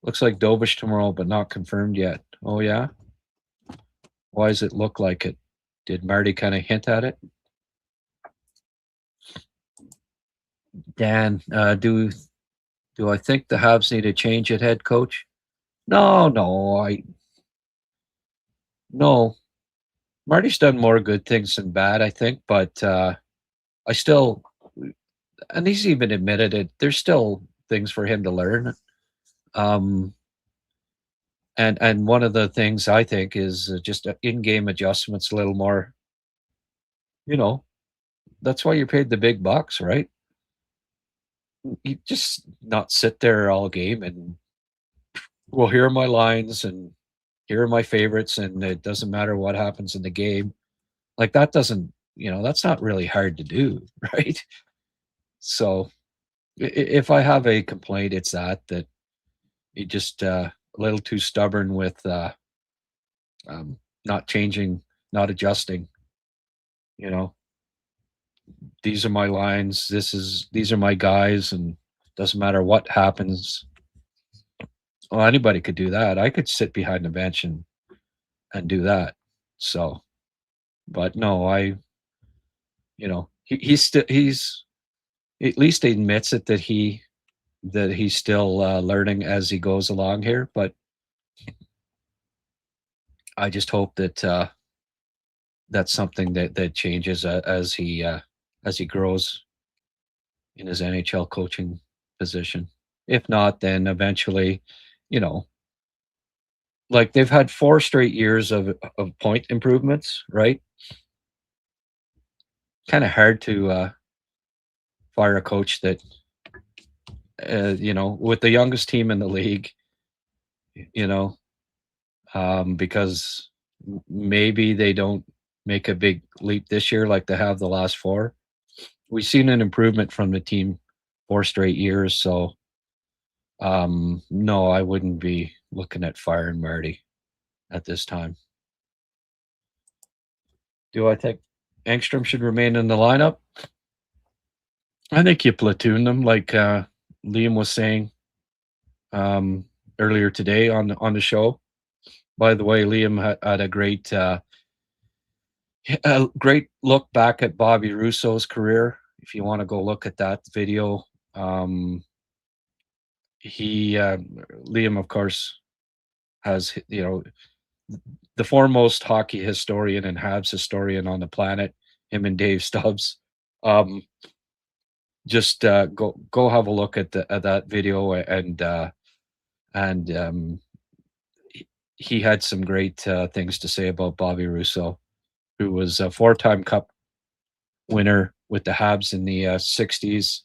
Looks like Dovish tomorrow, but not confirmed yet. Oh yeah? Why does it look like it? Did Marty kind of hint at it? Dan, do I think the Habs need a change at head coach? No. Marty's done more good things than bad, I think, but I still, and he's even admitted it, there's still things for him to learn. And one of the things I think is just in-game adjustments a little more. That's why you're paid the big bucks, right? You just not sit there all game and, well, here are my lines and here are my favorites, and it doesn't matter what happens in the game. Like that doesn't, that's not really hard to do, right? So if I have a complaint, it's that he just a little too stubborn with not changing, not adjusting. These are my lines. These are my guys, and doesn't matter what happens. Well, anybody could do that. I could sit behind the bench and do that. So, but no, he's at least admits it that he's still learning as he goes along here. But I just hope that that's something that changes as he grows in his NHL coaching position. If not, then eventually, you know, like they've had 4 straight years of point improvements, right? Kind of hard to fire a coach that with the youngest team in the league, you know, because maybe they don't make a big leap this year like they have the last 4. We've seen an improvement from the team 4 straight years, so no, I wouldn't be looking at firing Marty at this time. Do I think Engstrom should remain in the lineup? I think you platoon them, like Liam was saying earlier today on the show. By the way, Liam had a great look back at Bobby Russo's career. If you want to go look at that video, Liam, of course, has the foremost hockey historian and Habs historian on the planet. Him and Dave Stubbs. Just go have a look at that video, and he had some great things to say about Bobby Russo, who was a 4-time Cup winner with the Habs in the 60s.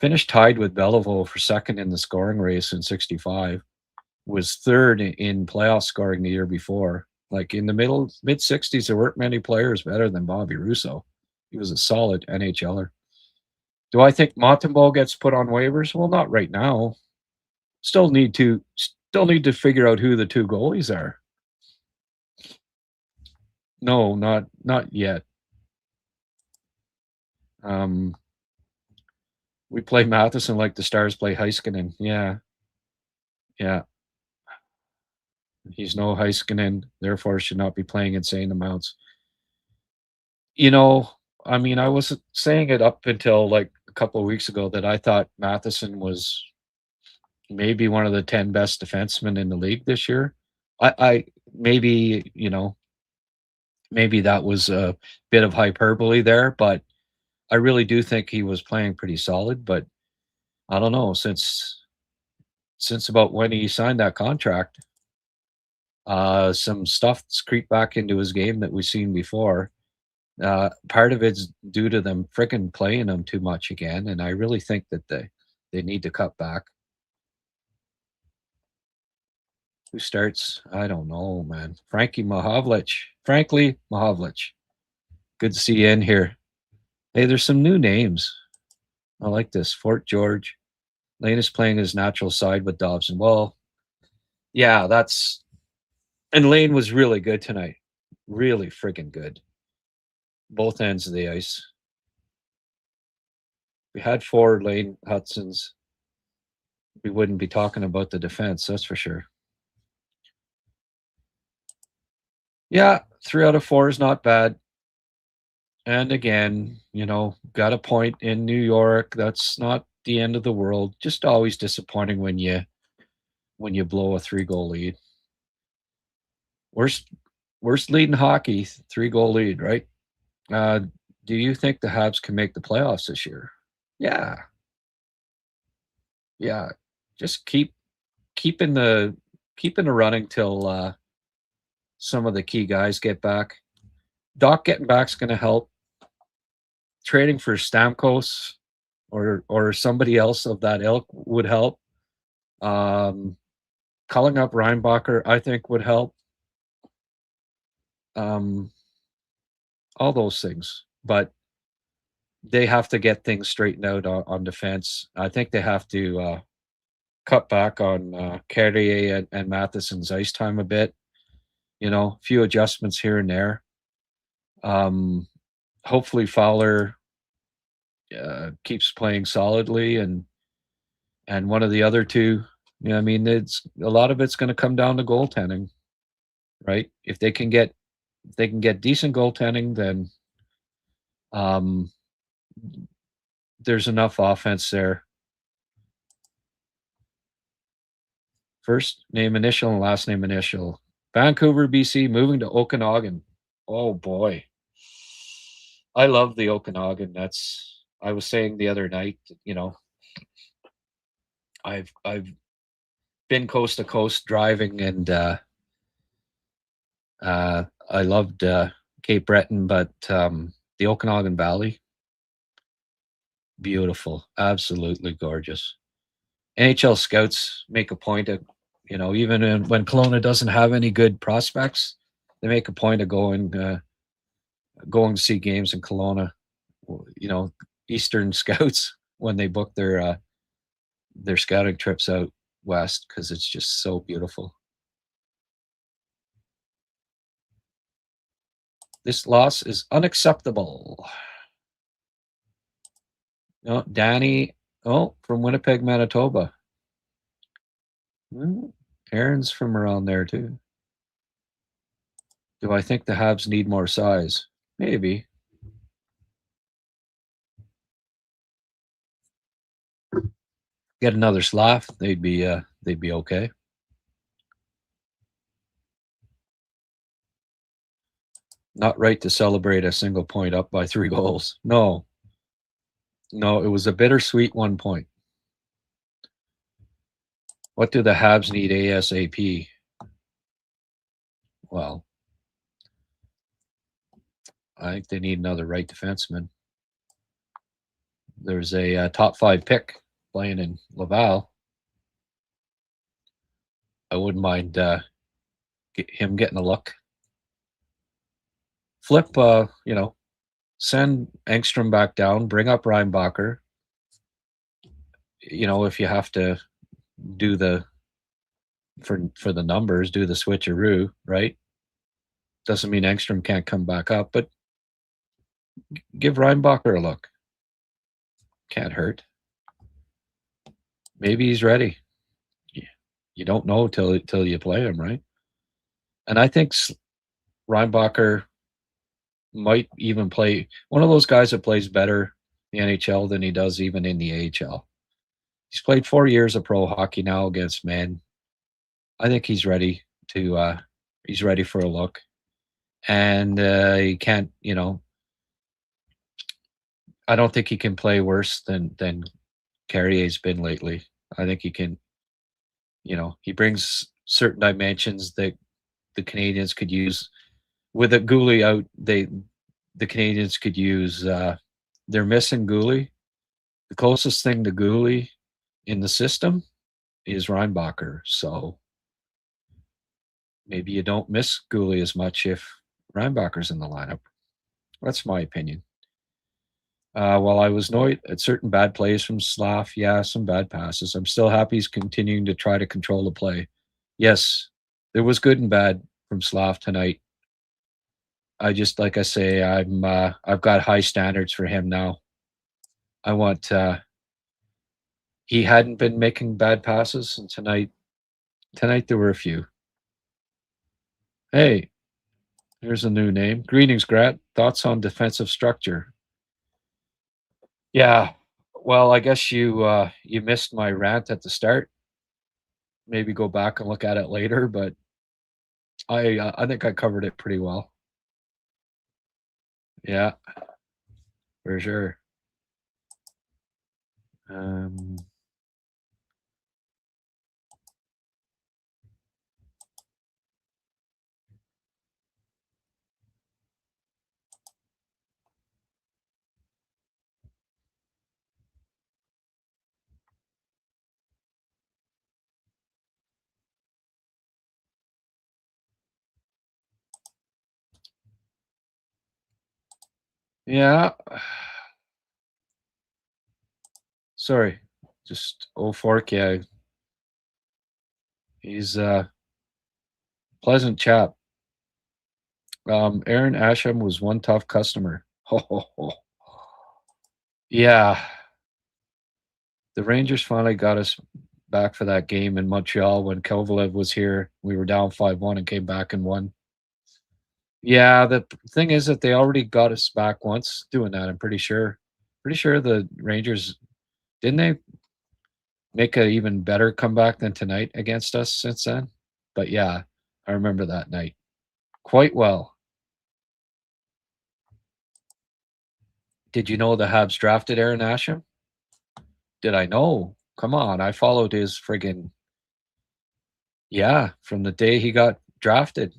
Finished tied with Belleville for second in the scoring race in 65. Was third in playoff scoring the year before. Like in the mid 60s, there weren't many players better than Bobby Russo. He was a solid NHLer. Do I think Montembeault gets put on waivers? Well, not right now. Still need to figure out who the 2 goalies are. No, not yet. We play Matheson like the Stars play Heiskanen. Yeah. He's no Heiskanen, therefore should not be playing insane amounts. I mean, I was saying it up until like a couple of weeks ago that I thought Matheson was maybe one of the 10 best defensemen in the league this year. I maybe, maybe that was a bit of hyperbole there, but I really do think he was playing pretty solid. But I don't know, since about when he signed that contract, some stuff's creeped back into his game that we've seen before. Part of it's due to them freaking playing him too much again, and I really think that they need to cut back. Who starts? I don't know, man. Frankly Mahovlich. Good to see you in here. Hey, there's some new names. I like this. Fort George. Lane is playing his natural side with Dobson. Well, yeah, and Lane was really good tonight. Really friggin' good. Both ends of the ice. We had 4 Lane Hudsons. We wouldn't be talking about the defense, that's for sure. Yeah, 3 out of 4 is not bad. And again, got a point in New York. That's not the end of the world. Just always disappointing when you blow a 3-goal lead. Worst lead in hockey, 3-goal lead, right? Do you think the Habs can make the playoffs this year? Yeah. Just keep in the running till some of the key guys get back. Doc getting back is going to help. Trading for Stamkos or somebody else of that ilk would help. Calling up Reinbacher, I think, would help. All those things, but they have to get things straightened out on defense. I think they have to cut back on Carrier and Matheson's ice time a bit. A few adjustments here and there. Hopefully Fowler keeps playing solidly, and one of the other 2. I mean, it's a lot of it's going to come down to goaltending, right? If they can get decent goaltending, then there's enough offense there. First name initial and last name initial. Vancouver, BC, moving to Okanagan. Oh boy. I love the Okanagan. I was saying the other night, I've been coast to coast driving, and I loved Cape Breton, but the Okanagan Valley, beautiful, absolutely gorgeous. NHL scouts make a point of, even when Kelowna doesn't have any good prospects, they make a point of going to see games in Kelowna. You know, Eastern scouts when they book their scouting trips out west, because it's just so beautiful. This loss is unacceptable. No, Danny, from Winnipeg, Manitoba. Aaron's from around there too. Do I think the Habs need more size? Maybe. Get another Slav, they'd be okay. Not right to celebrate a single point up by 3 goals. No, it was a bittersweet 1 point. What do the Habs need ASAP? Well, I think they need another right defenseman. There's a top 5 pick playing in Laval. I wouldn't mind him getting a look. Flip, send Engstrom back down, bring up Reinbacher. If you have to do for the numbers, do the switcheroo, right? Doesn't mean Engstrom can't come back up, but give Reinbacher a look. Can't hurt. Maybe he's ready. You don't know till you play him, right? And I think Reinbacher might even play, one of those guys that plays better in the NHL than he does even in the AHL. He's played 4 years of pro hockey now against men. I think he's ready he's ready for a look. And he can't, I don't think he can play worse than Carrier's been lately. I think he can, he brings certain dimensions that the Canadians could use. With a Gooley out, the Canadians could use. They're missing Gooley. The closest thing to Gooley in the system is Reinbacher. So maybe you don't miss Gooley as much if Reinbacher's in the lineup. That's my opinion. While I was annoyed at certain bad plays from Slav, some bad passes, I'm still happy he's continuing to try to control the play. Yes, there was good and bad from Slav tonight. I just, like I say, I've got high standards for him now. I want. He hadn't been making bad passes, and tonight there were a few. Hey, here's a new name. Greetings, Grat. Thoughts on defensive structure? Yeah, well, I guess you missed my rant at the start. Maybe go back and look at it later, but I think I covered it pretty well. Yeah, for sure. Yeah. Sorry, just Fork. Yeah, he's a pleasant chap. Aaron Asham was one tough customer. Yeah, the Rangers finally got us back for that game in Montreal when Kovalev was here. We were down 5-1 and came back and won. Yeah, the thing is that they already got us back once doing that. I'm pretty sure. Pretty sure the Rangers didn't they make an even better comeback than tonight against us since then. But yeah, I remember that night quite well. Did you know the Habs drafted Aaron Asham? Did I know? Come on, I followed his friggin' from the day he got drafted.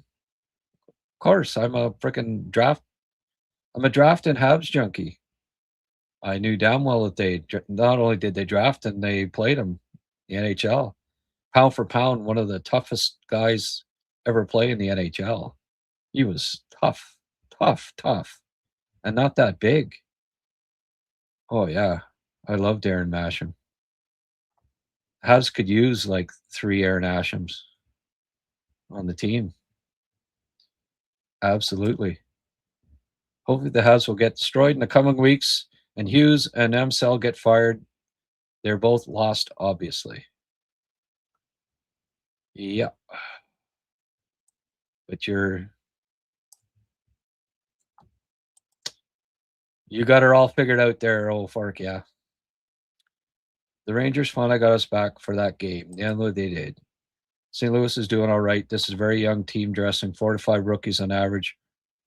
Of course, I'm a frickin' I'm a draft and Habs junkie. I knew damn well that they not only did they draft him, they played him in the NHL. Pound for pound, one of the toughest guys ever play in the NHL. He was tough, tough, and not that big. Oh yeah, I loved Aaron Asham. Habs could use like 3 Aaron Ashams on the team. Absolutely. Hopefully the Habs will get destroyed in the coming weeks, and Hughes and MTL get fired. They're both lost, obviously. Yeah. But you got her all figured out there, old Fork, yeah. The Rangers finally got us back for that game. Yeah, they did. St. Louis is doing all right. This is a very young team dressing 4 to 5 rookies on average.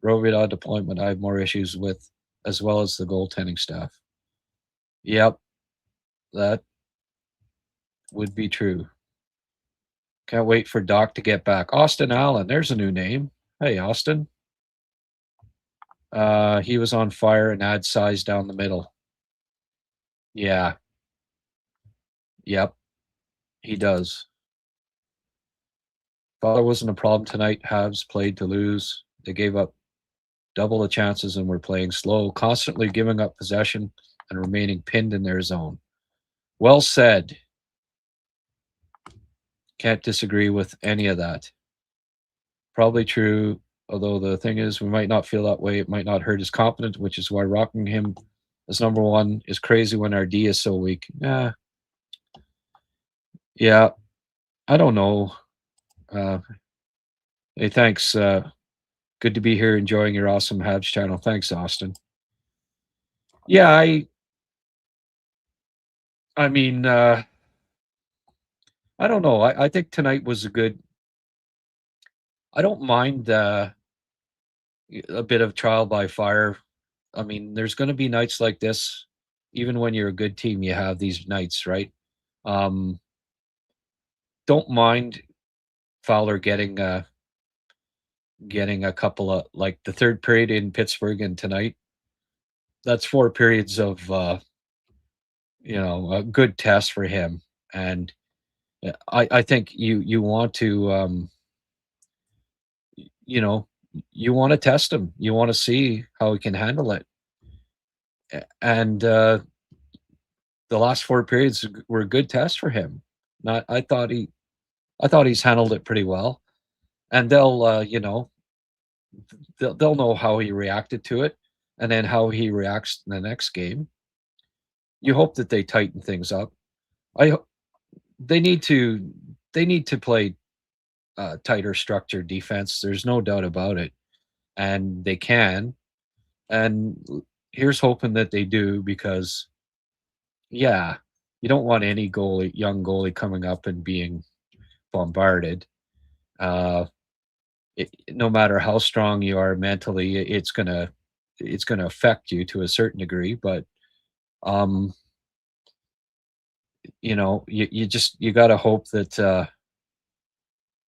Robidas deployment I have more issues with, as well as the goaltending staff. Yep, that would be true. Can't wait for Doc to get back. Austin Allen, there's a new name. Hey, Austin. He was on fire and adds size down the middle. Yeah. Yep, he does. Father wasn't a problem tonight. Habs played to lose. They gave up double the chances and were playing slow, constantly giving up possession and remaining pinned in their zone. Well said. Can't disagree with any of that. Probably true, although the thing is, we might not feel that way. It might not hurt his confidence, which is why rocking him as number 1 is crazy when our D is so weak. Yeah, I don't know. Hey, thanks. Good to be here enjoying your awesome Habs channel. Thanks, Austin. Yeah, I mean, I don't know. I think tonight was a good. I don't mind a bit of trial by fire. I mean, there's going to be nights like this. Even when you're a good team, you have these nights, right? Don't mind Fowler getting a couple of, like, the third period in Pittsburgh and tonight. That's 4 periods of a good test for him, and I think you want to you want to test him. You want to see how he can handle it. And the last 4 periods were a good test for him. I thought he's handled it pretty well, and they'll know how he reacted to it, and then how he reacts in the next game. You hope that they tighten things up. They need to play tighter structured defense. There's no doubt about it, and they can. And here's hoping that they do, because you don't want any young goalie coming up and being bombarded. No matter how strong you are mentally, it's gonna affect you to a certain degree. But you got to hope that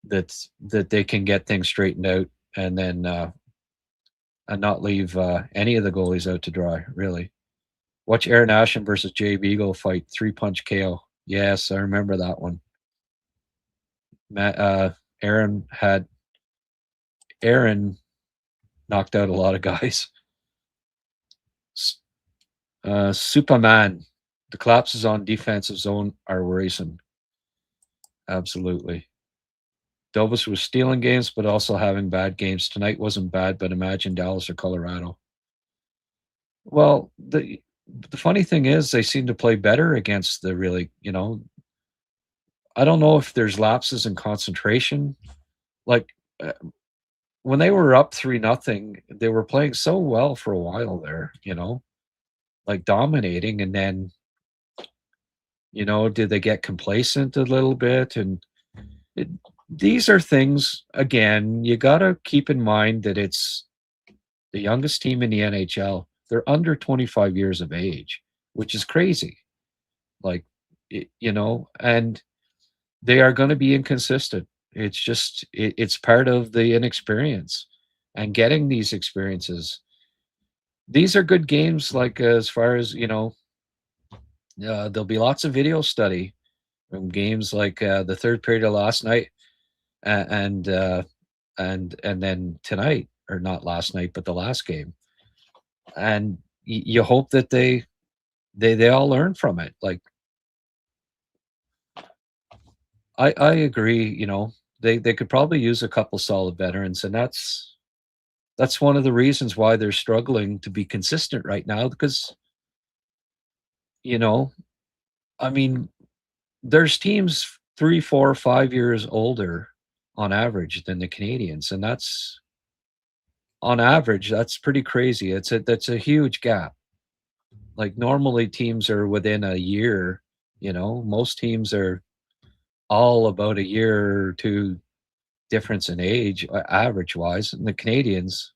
that they can get things straightened out, and then and not leave any of the goalies out to dry, really. Watch Aaron Asham versus Jay Beagle fight 3-punch KO. Yes, I remember that one. Aaron knocked out a lot of guys. Superman, the collapses on defensive zone are worrisome. Absolutely. Dobas was stealing games, but also having bad games. Tonight wasn't bad, but imagine Dallas or Colorado. Well, the funny thing is, they seem to play better against the really, I don't know if there's lapses in concentration. Like, when they were up 3-0, they were playing so well for a while there, like dominating. And then, did they get complacent a little bit? And these are things, again, you got to keep in mind that it's the youngest team in the NHL. They're under 25 years of age, which is crazy. Like, and they are going to be inconsistent. It's just, it's part of the inexperience and getting these experiences. These are good games, like, as far as, there'll be lots of video study from games like the third period of last night and then tonight, or not last night, but the last game. And you hope that they all learn from it. Like, I agree, they could probably use a couple solid veterans, and that's one of the reasons why they're struggling to be consistent right now, because, you know, I mean, there's teams 3, 4, 5 years older on average than the Canadians, and that's on average, that's pretty crazy. That's a huge gap. Like, normally teams are within a year, most teams are all about a year or two difference in age, average wise. And the Canadians,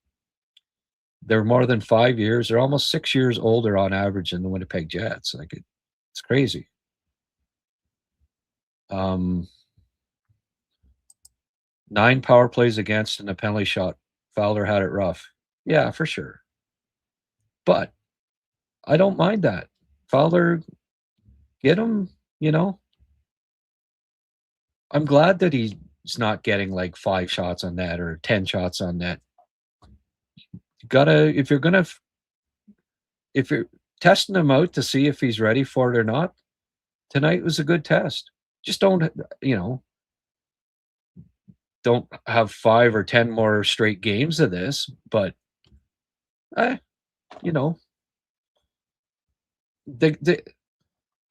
they're more than 5 years. They're almost 6 years older on average than the Winnipeg Jets. Like, it's crazy. 9 power plays against and a penalty shot. Fowler had it rough. Yeah, for sure. But I don't mind that. Fowler, get him, I'm glad that he's not getting like 5 shots on net or 10 shots on net. If you're testing him out to see if he's ready for it or not, tonight was a good test. Just don't have 5 or 10 more straight games of this, but a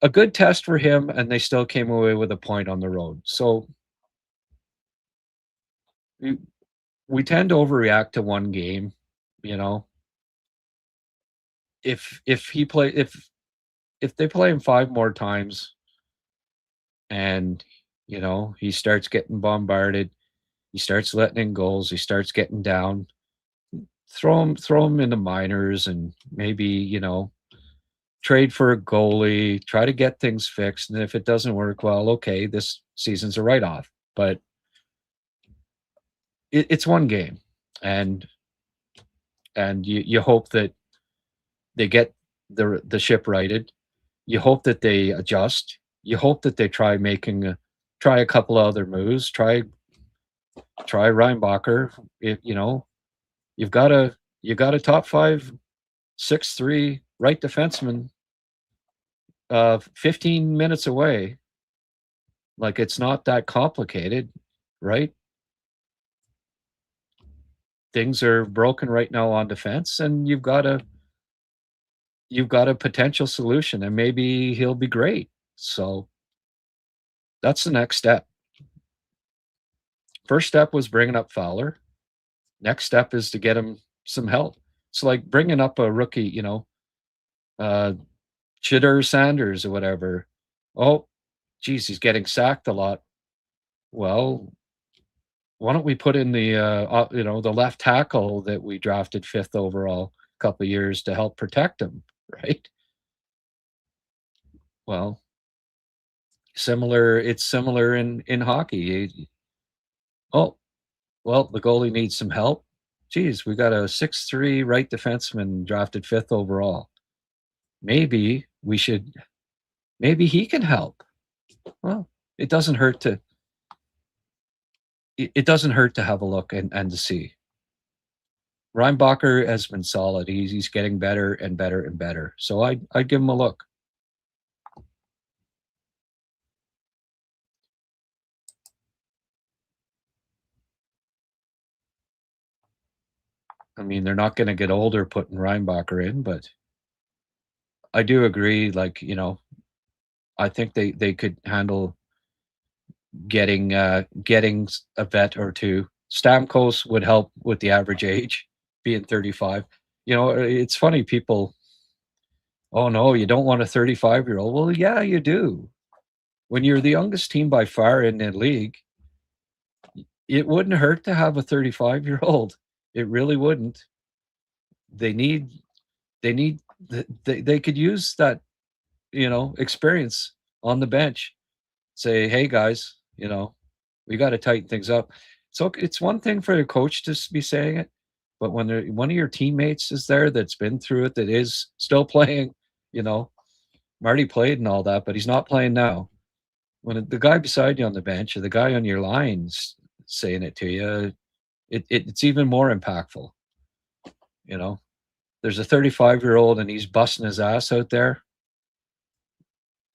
good test for him, and they still came away with a point on the road. So we tend to overreact to one game, If they play him 5 more times, and he starts getting bombarded, he starts letting in goals, he starts getting down, throw him in the minors, and maybe trade for a goalie, try to get things fixed. And if it doesn't work, well, okay, this season's a write-off. But it's one game, and you hope that they get the ship righted. You hope that they adjust. You hope that they try a couple of other moves. Try Reinbacher. You've got a top 5, 6'3" right defenseman 15 minutes away. Like, it's not that complicated, right? Things are broken right now on defense, and you've got a potential solution, and maybe he'll be great. So that's the next step. First step was bringing up Fowler. Next step is to get him some help. It's like bringing up a rookie, Chitter Sanders or whatever. Oh, geez, he's getting sacked a lot. Well, why don't we put in the left tackle that we drafted 5th overall a couple of years to help protect him, right? Well, it's similar in hockey. Oh, well, the goalie needs some help. Geez, we got a 6'3" right defenseman drafted 5th overall. Maybe he can help. Well, it doesn't hurt to have a look and to see. Reinbacher has been solid. He's getting better and better and better. So I'd give him a look. I mean, they're not going to get older putting Reinbacher in, but I do agree. Like, I think they could handle getting a vet or two. Stamkos would help with the average age, being 35. It's funny, people, oh no, you don't want a 35-year-old. Well, yeah, you do. When you're the youngest team by far in the league, it wouldn't hurt to have a 35-year-old. It really wouldn't. They need they need they could use that, experience on the bench. Say, hey guys, we got to tighten things up. So it's one thing for the coach to be saying it, but when one of your teammates is there that's been through it, that is still playing, Marty played and all that, but he's not playing now. When the guy beside you on the bench or the guy on your line's saying it to you, it's even more impactful. There's a 35-year-old and he's busting his ass out there.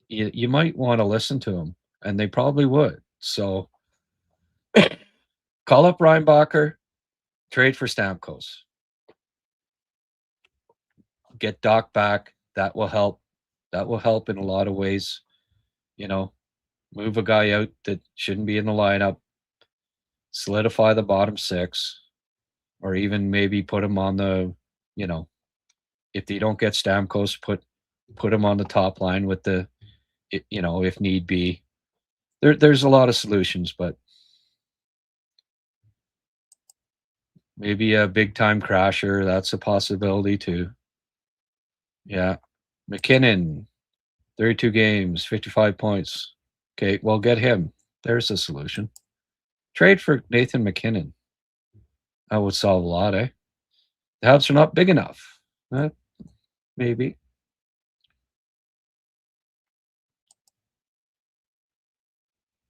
You might want to listen to him, and they probably would. So call up Reinbacher, trade for Stamkos. Get Doc back. That will help. That will help in a lot of ways. Move a guy out that shouldn't be in the lineup, solidify the bottom six, or even maybe put him on the, if you don't get Stamkos, put him on the top line with the, if need be. There's a lot of solutions, but maybe a big time crasher, that's a possibility too. Yeah. McKinnon, 32 games, 55 points. Okay, well, get him. There's a solution. Trade for Nathan McKinnon. That would solve a lot, eh? The Habs are not big enough. Maybe.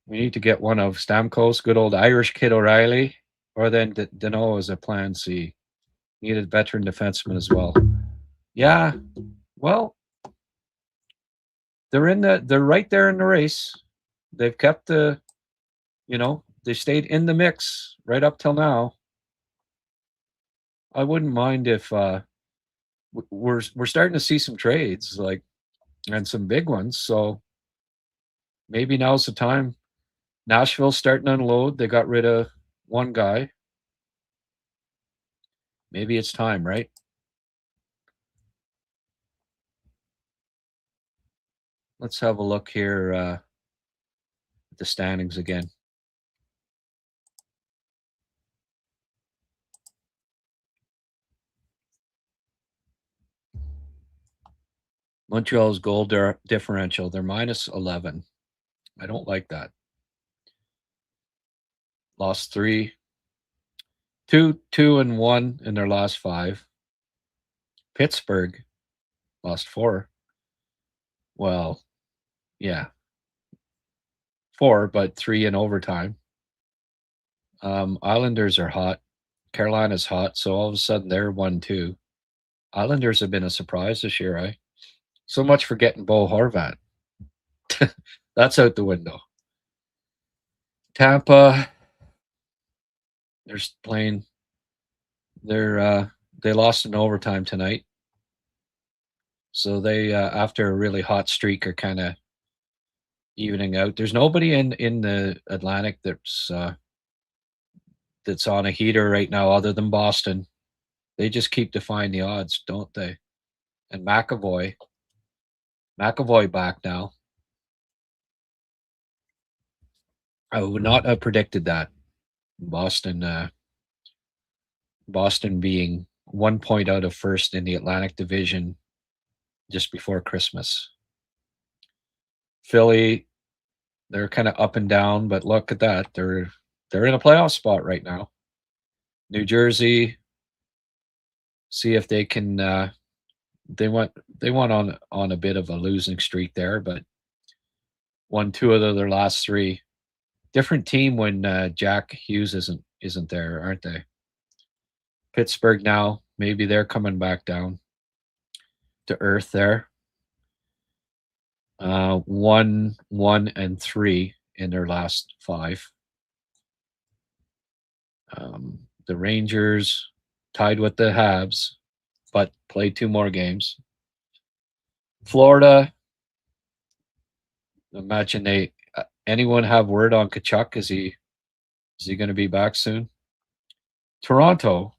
We need to get one of Stamkos, good old Irish kid O'Reilly, or then Danault as a plan C. Need a veteran defenseman as well. Yeah, well, they're right there in the race. They've kept they stayed in the mix right up till now. I wouldn't mind if we're starting to see some trades, and some big ones. So maybe now's the time. Nashville's starting to unload. They got rid of one guy. Maybe it's time, right? Let's have a look here at the standings again. Montreal's goal differential, they're minus 11. I don't like that. Lost 3. 2-1 in their last 5. Pittsburgh lost 4. Well, yeah. 4, but 3 in overtime. Islanders are hot. Carolina's hot, so all of a sudden they're 1-2. Islanders have been a surprise this year, right? So much for getting Bo Horvat. That's out the window. Tampa, they're playing. They lost in overtime tonight, so they after a really hot streak are kind of evening out. There's nobody in the Atlantic that's on a heater right now other than Boston. They just keep defying the odds, don't they? And McAvoy back now. I would not have predicted that. Boston being 1 point out of first in the Atlantic Division just before Christmas. Philly, they're kind of up and down, but look at that. They're in a playoff spot right now. New Jersey, see if they can they went on a bit of a losing streak there, but won 2 of their last 3. Different team when Jack Hughes isn't there, aren't they? Pittsburgh now, maybe they're coming back down to earth there. 1, 1, and 3 in their last 5. The Rangers tied with the Habs, but played 2 more games. Florida, imagine anyone have word on Tkachuk? Is he going to be back soon? Toronto,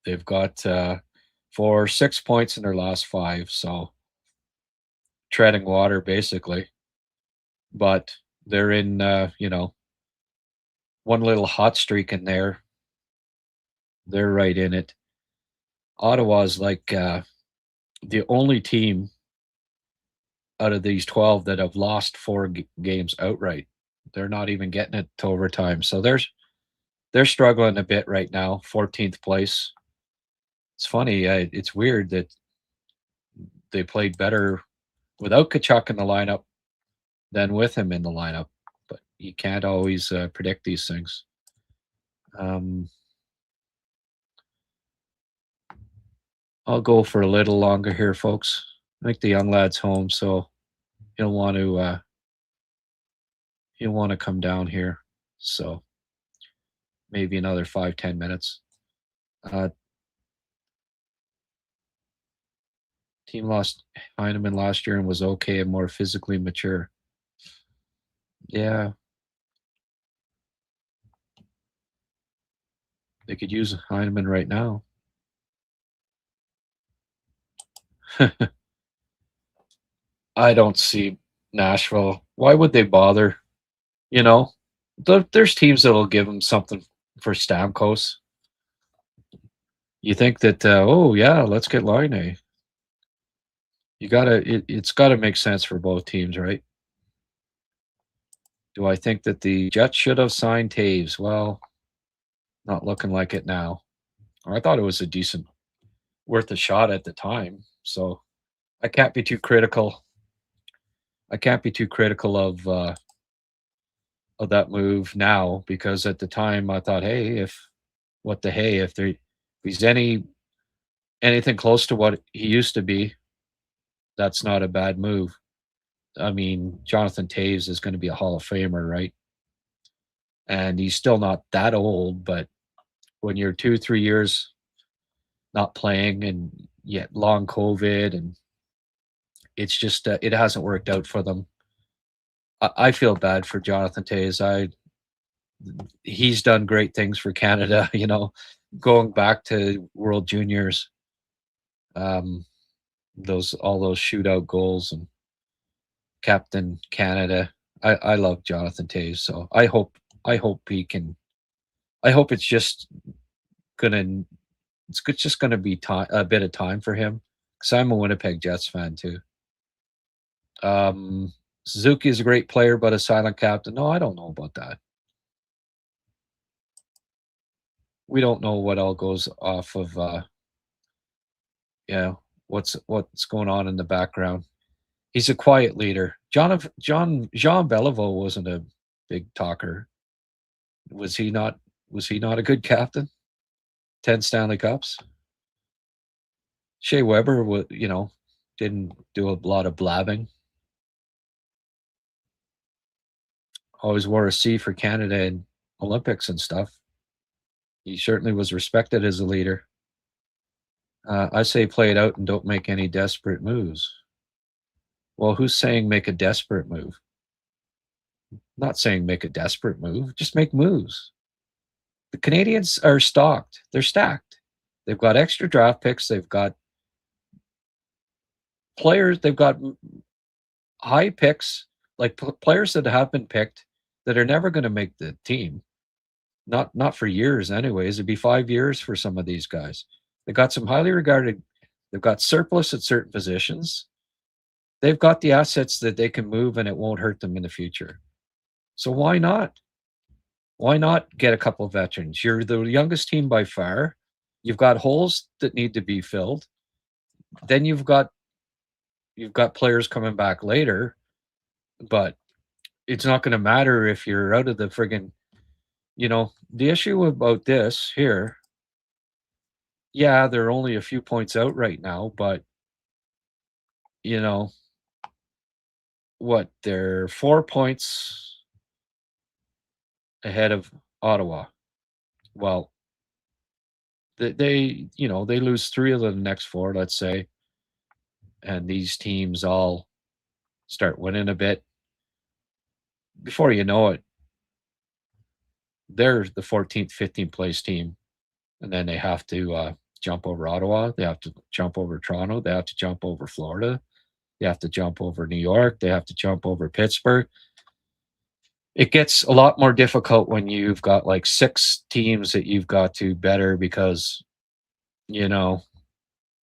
they've got 6 points in their last 5, so treading water basically. But they're in, one little hot streak in there. They're right in it. Ottawa's like the only team out of these 12 that have lost 4 games outright. They're not even getting it to overtime. So they're struggling a bit right now, 14th place. It's funny. It's weird that they played better without Kachuk in the lineup than with him in the lineup. But you can't always predict these things. I'll go for a little longer here, folks. I think the young lad's home, so he'll want to come down here. So maybe another 5-10 minutes. Team lost Heineman last year and was okay and more physically mature. Yeah. They could use Heineman right now. I don't see Nashville. Why would they bother? You know, there's teams that will give them something for Stamkos. You think that, oh, yeah, let's get Laine. It's got to make sense for both teams, right? Do I think that the Jets should have signed Taves? Well, not looking like it now. I thought it was worth a shot at the time. So I can't be too critical. I can't be too critical of that move now, because at the time I thought, hey, if he's anything close to what he used to be, that's not a bad move. I mean, Jonathan Taves is going to be a Hall of Famer, right? And he's still not that old, but when you're 2-3 years not playing and yet long COVID, and it's just it hasn't worked out for them. I feel bad for Jonathan Taves. He's done great things for Canada, going back to World Juniors. All those shootout goals and Captain Canada. I love Jonathan Taves, so I hope he can. I hope it's just gonna be a bit of time for him, because I'm a Winnipeg Jets fan too. Suzuki is a great player, but a silent captain. No, I don't know about that. We don't know what all goes off of what's going on in the background. He's a quiet leader. Jean Beliveau wasn't a big talker. Was he not a good captain? 10 Stanley Cups. Shea Weber didn't do a lot of blabbing. Always wore a C for Canada in Olympics and stuff. He certainly was respected as a leader. I say play it out and don't make any desperate moves. Well, who's saying make a desperate move? I'm not saying make a desperate move. Just make moves. The Canadians are stocked. They're stacked. They've got extra draft picks. They've got players. They've got high picks, like players that have been picked that are never going to make the team. Not for years anyways. It'd be 5 years for some of these guys. They've got some highly regarded. They've got surplus at certain positions. They've got the assets that they can move and it won't hurt them in the future. So why not? Why not get a couple of veterans? You're the youngest team by far. You've got holes that need to be filled. Then you've got players coming back later, but it's not going to matter if you're out of the friggin', the issue about this here, yeah, they're only a few points out right now, but they're 4 points ahead of Ottawa. Well, they lose 3 of the next 4, let's say, and these teams all start winning a bit. Before you know it, they're the 14th, 15th place team, and then they have to jump over Ottawa. They have to jump over Toronto. They have to jump over Florida. They have to jump over New York. They have to jump over Pittsburgh. It gets a lot more difficult when you've got like 6 teams that you've got to better, because,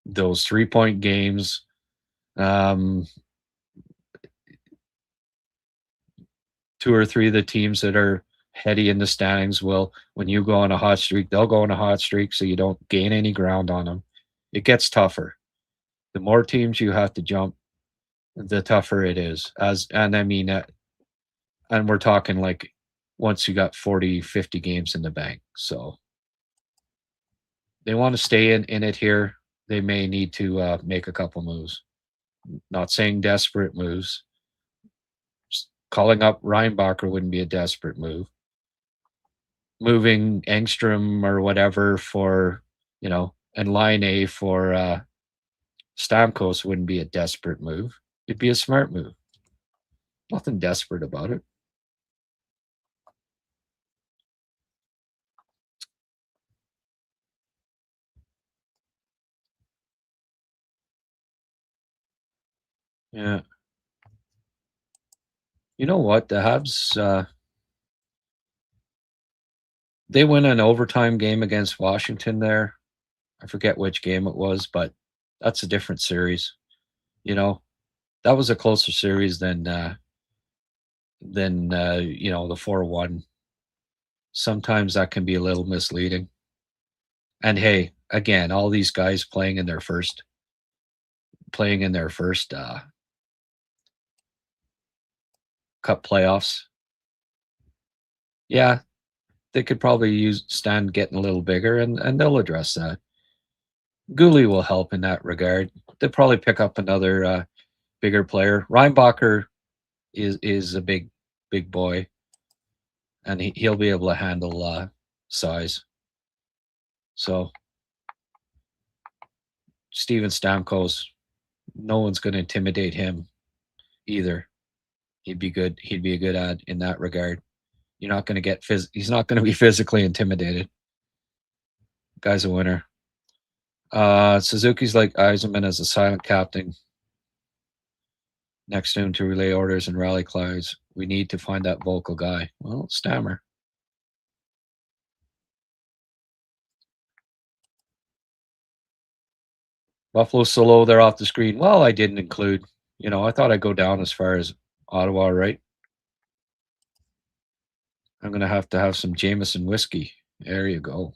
those 3-point games. 2 or 3 of the teams that are heady in the standings will, when you go on a hot streak, they'll go on a hot streak, so you don't gain any ground on them. It gets tougher. The more teams you have to jump, the tougher it is. And we're talking like once you got 40, 50 games in the bank. So they want to stay in it here. They may need to make a couple moves. Not saying desperate moves. Calling up Reinbacher wouldn't be a desperate move. Moving Engstrom or whatever for, and line A for Stamkos wouldn't be a desperate move. It'd be a smart move. Nothing desperate about it. Yeah. You know what? The Habs, they win an overtime game against Washington there. I forget which game it was, but that's a different series. That was a closer series than the 4-1. Sometimes that can be a little misleading. And hey, again, all these guys playing in their first cup playoffs. Yeah, they could probably stand getting a little bigger, and they'll address that. Gooley will help in that regard. They'll probably pick up another bigger player. Reinbacher is a big boy, and he'll be able to handle size. So Steven Stamkos, no one's going to intimidate him either. He'd be good. He'd be a good ad in that regard. You're not going to he's not going to be physically intimidated. Guy's a winner. Suzuki's like Eisenman as a silent captain next to him to relay orders and rally cries. We need to find that vocal guy. Well, Stammer. Buffalo so low, they're off the screen. Well, I didn't include. I thought I'd go down as far as Ottawa, right? I'm going to have some Jameson whiskey. There you go.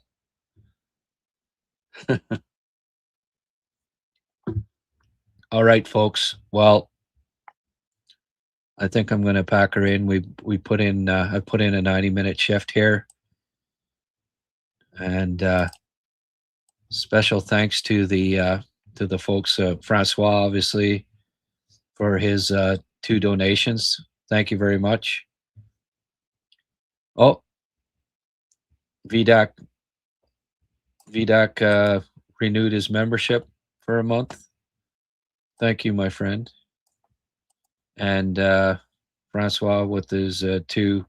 All right, folks. Well, I think I'm going to pack her in. We put in I put in a 90-minute shift here, and special thanks to the folks, Francois, obviously, for his 2 donations. Thank you very much. Oh, Vidak renewed his membership for a month. Thank you, my friend. And Francois with his 2,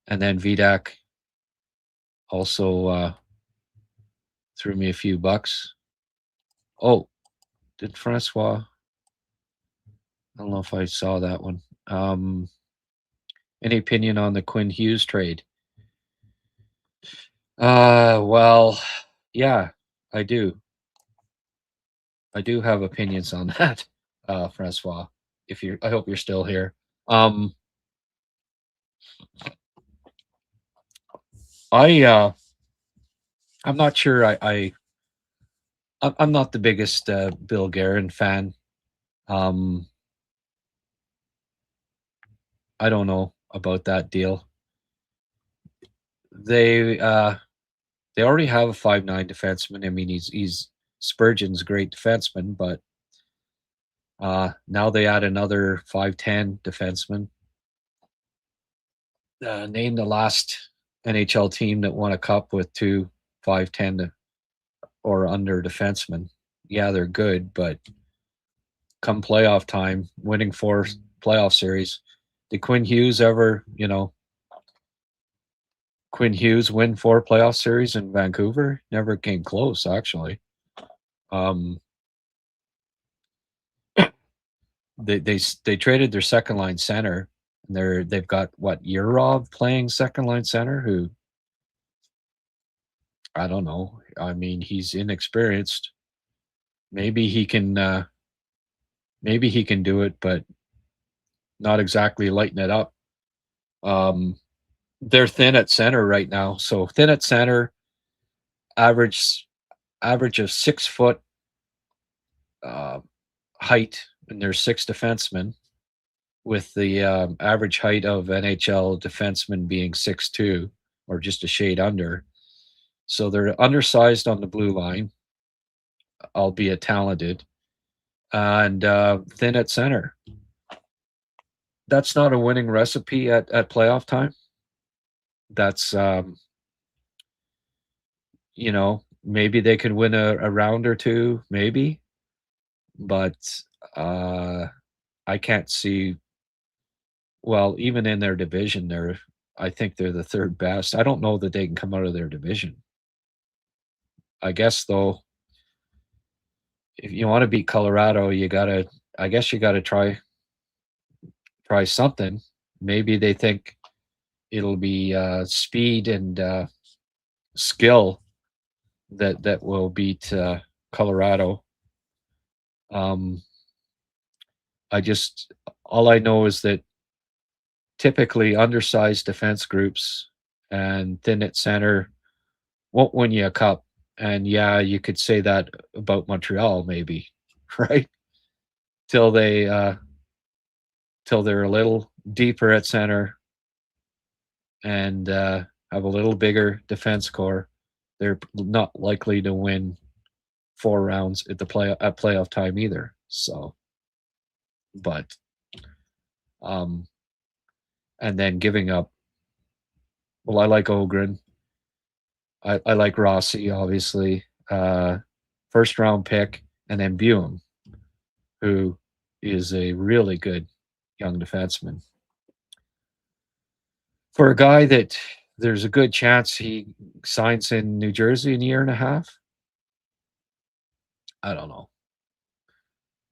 and then Vidak also threw me a few bucks. Oh, did Francois? I don't know if I saw that one. Any opinion on the Quinn Hughes trade? Well, yeah, I do. I do have opinions on that, Francois. I hope you're still here. I'm not sure. I'm not the biggest Bill Guerin fan. I don't know about that deal. They already have a 5'9" defenseman. I mean, he's Spurgeon's great defenseman, but now they add another 5'10" defenseman. Name the last NHL team that won a cup with 2 5'10" or under defensemen. Yeah, they're good, but come playoff time, winning 4 playoff series, did Quinn Hughes ever, Quinn Hughes win 4 playoff series in Vancouver? Never came close, actually. They traded their second line center, and they've got Yurov playing second line center, who I don't know. I mean, he's inexperienced. maybe he can do it, but not exactly lighten it up. They're thin at center right now. So thin at center, average of 6 foot uh, height, and there's 6 defensemen, with the average height of NHL defensemen being 6'2", or just a shade under. So they're undersized on the blue line, albeit talented, and thin at center. That's not a winning recipe at playoff time. That's maybe they can win a round or two, maybe, but I can't see. Well, even in their division, I think they're the third best. I don't know that they can come out of their division. I guess though, if you want to beat Colorado, I guess you gotta try something. Maybe they think it'll be speed and skill that will beat Colorado. I just all I know is that typically undersized defense groups and thin at center won't win you a cup. And yeah, you could say that about Montreal, maybe, right? Till they're a little deeper at center and have a little bigger defense core. They're not likely to win 4 rounds at playoff time either. So, but and then giving up. Well, I like Ogren. I like Rossi, obviously. First round pick, and then Buem, who is a really good young defenseman. For a guy that there's a good chance he signs in New Jersey in a year and a half, I don't know.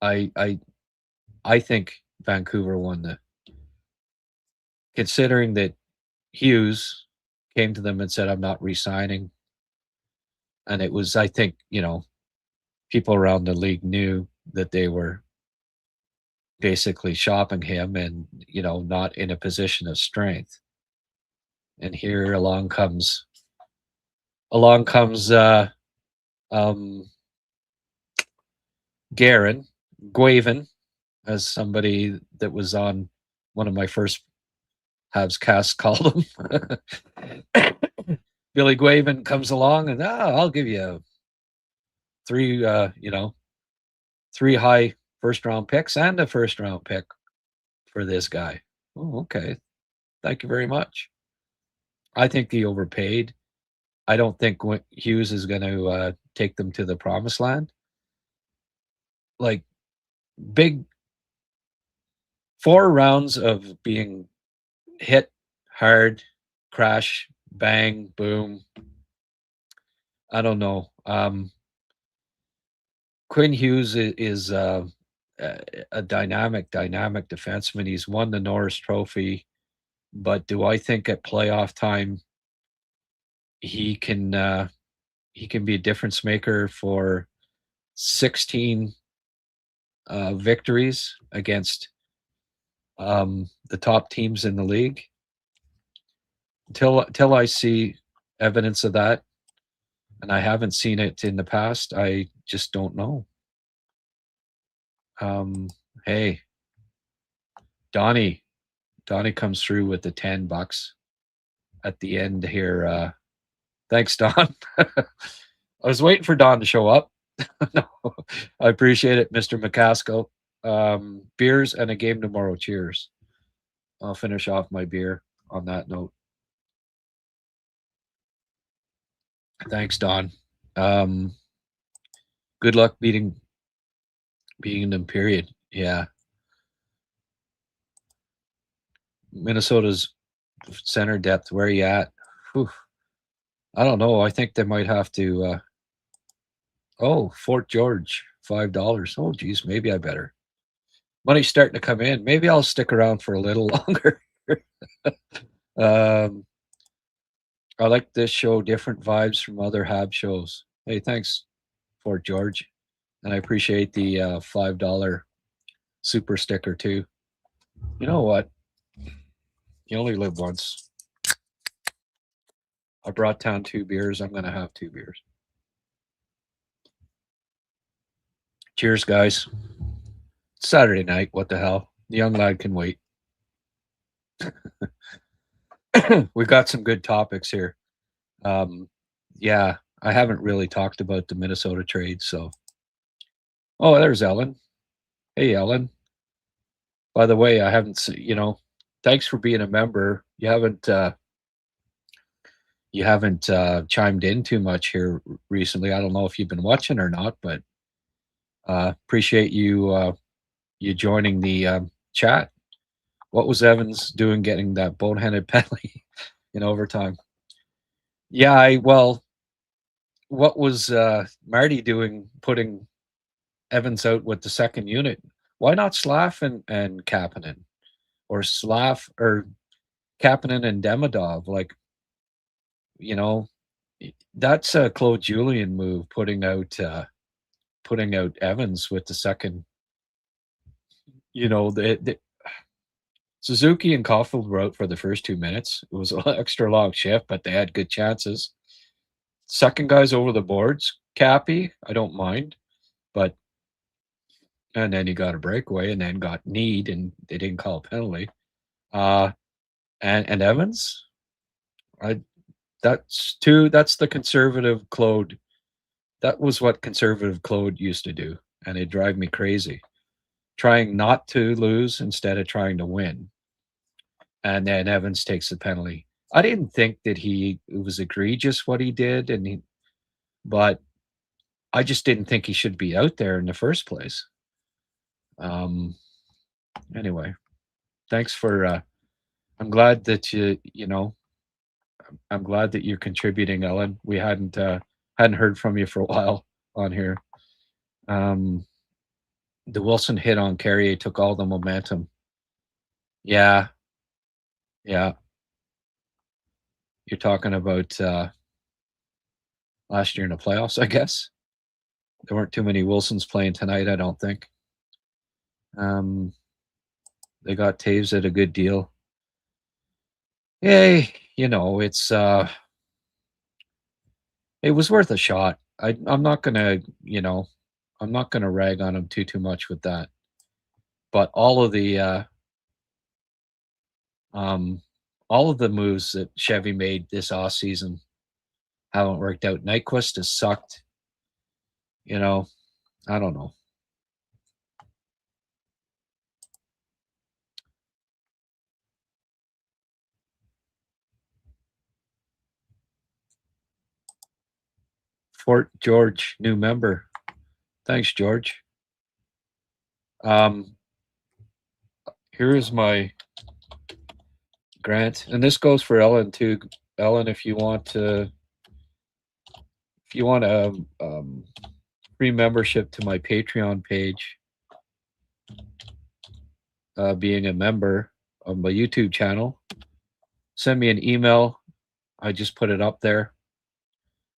I think Vancouver won considering that Hughes came to them and said, "I'm not re-signing," and it was, I think, people around the league knew that they were basically shopping him and not in a position of strength. And here along comes Guavin, as somebody that was on one of my first HabsCast called him. Billy Guavin comes along and I'll give you three high first round picks and a first round pick for this guy. Oh, okay. Thank you very much. I think he overpaid. I don't think Hughes is going to take them to the promised land. Like, big 4 rounds of being hit hard, crash, bang, boom. I don't know. Quinn Hughes is a dynamic defenseman. He's won the Norris Trophy, but do I think at playoff time he can be a difference maker for 16 victories against the top teams in the league? Until I see evidence of that, and I haven't seen it in the past, I just don't know. Hey, Donnie comes through with the $10 at the end here. Thanks, Don. I was waiting for Don to show up. No, I appreciate it, Mr. McCaskill. Beers and a game tomorrow. Cheers. I'll finish off my beer on that note. Thanks, Don. Good luck beating them, period. Yeah. Minnesota's center depth, where are you at? Whew. I don't know. I think they might have to Fort George, $5. Oh geez, maybe I better. Money's starting to come in. Maybe I'll stick around for a little longer. I like this show, different vibes from other Hab shows. Hey, thanks, Fort George. And I appreciate the $5 super sticker too. You know what? You only live once. I brought down 2 beers. I'm going to have 2 beers. Cheers, guys. It's Saturday night. What the hell? The young lad can wait. We've got some good topics here. Yeah, I haven't really talked about the Minnesota trade. So, oh, there's Ellen. Hey, Ellen. By the way, I haven't, thanks for being a member. You haven't chimed in too much here recently. I don't know if you've been watching or not, but appreciate you joining the chat. What was Evans doing getting that boneheaded penalty in overtime? Yeah, well, what was Marty doing putting Evans out with the second unit? Why not Slav and Kapanen, or Slav or Kapanen and Demidov? Like, that's a Claude Julien move, putting out Evans with the second. The Suzuki and Caulfield were out for the first 2 minutes. It was an extra long shift, but they had good chances. Second guy's over the boards. Cappy, I don't mind, but and then he got a breakaway and then got kneed and they didn't call a penalty. And Evans, that's the conservative Claude. That was what conservative Claude used to do, and it drive me crazy. Trying not to lose instead of trying to win. And then Evans takes the penalty. I didn't think that it was egregious what he did, but I just didn't think he should be out there in the first place. Anyway, thanks for. I'm glad that I'm glad that you're contributing, Ellen. We hadn't heard from you for a while on here. The Wilson hit on Carrier took all the momentum. Yeah. You're talking about last year in the playoffs, I guess. There weren't too many Wilsons playing tonight, I don't think. They got Taves at a good deal. Hey, it was worth a shot. I'm not gonna rag on him too much with that. But all of the moves that Chevy made this off season haven't worked out. Nyquist has sucked. I don't know. Fort George, new member. Thanks, George. Here is my grant, and this goes for Ellen too. Ellen, if you want a free membership to my Patreon page, being a member of my YouTube channel, send me an email. I just put it up there,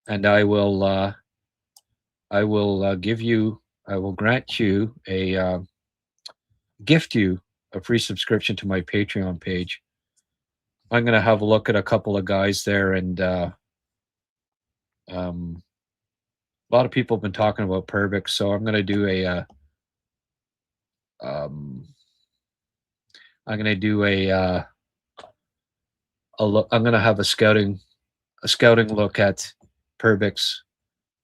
and I will grant you gift you a free subscription to my Patreon page. I'm going to have a look at a couple of guys there, and a lot of people have been talking about Perbix, so I'm going to do I'm going to have a scouting look at Perbix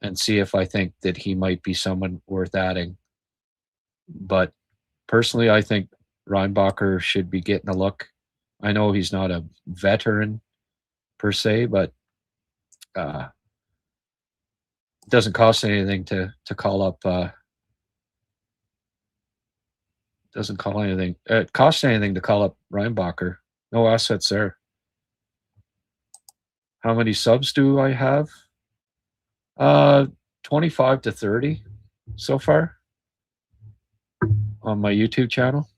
and see if I think that he might be someone worth adding. But personally, I think Reinbacher should be getting a look. I know he's not a veteran per se, but it doesn't cost anything to call up. Doesn't call anything. It costs anything to call up Reinbacher. No assets there. How many subs do I have? 25 to 30 so far on my YouTube channel.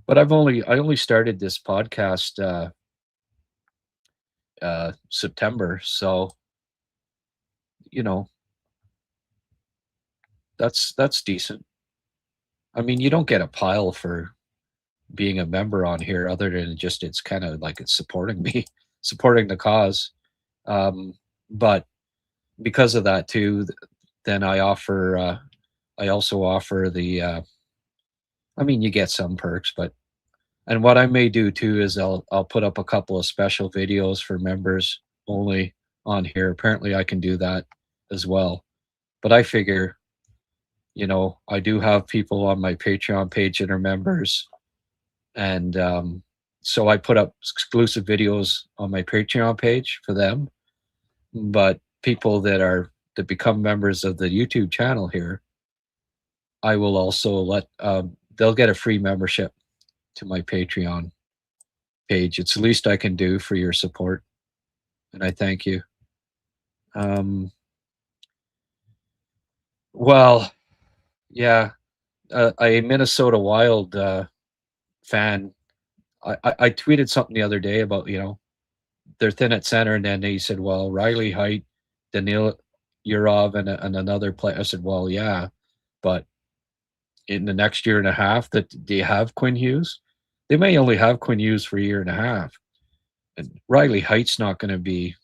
But I only started this podcast September, so That's decent. I mean, you don't get a pile for being a member on here, other than just it's kind of like it's supporting me, supporting the cause. But because of that too, then I offer. I also offer the. I mean, you get some perks, but and what I may do too is I'll put up a couple of special videos for members only on here. Apparently, I can do that as well. But I figure, I do have people on my Patreon page that are members, and so I put up exclusive videos on my Patreon page for them. But people that become members of the YouTube channel here, I will also let they'll get a free membership to my Patreon page. It's the least I can do for your support, and I thank you. Um, well, yeah, a Minnesota Wild fan. I tweeted something the other day about they're thin at center, and then he said, "Well, Riley Heidt, Danil Yurov, and another player." I said, "Well, yeah, but in the next year and a half, that they have Quinn Hughes, they may only have Quinn Hughes for a year and a half, and Riley Height's not going to be.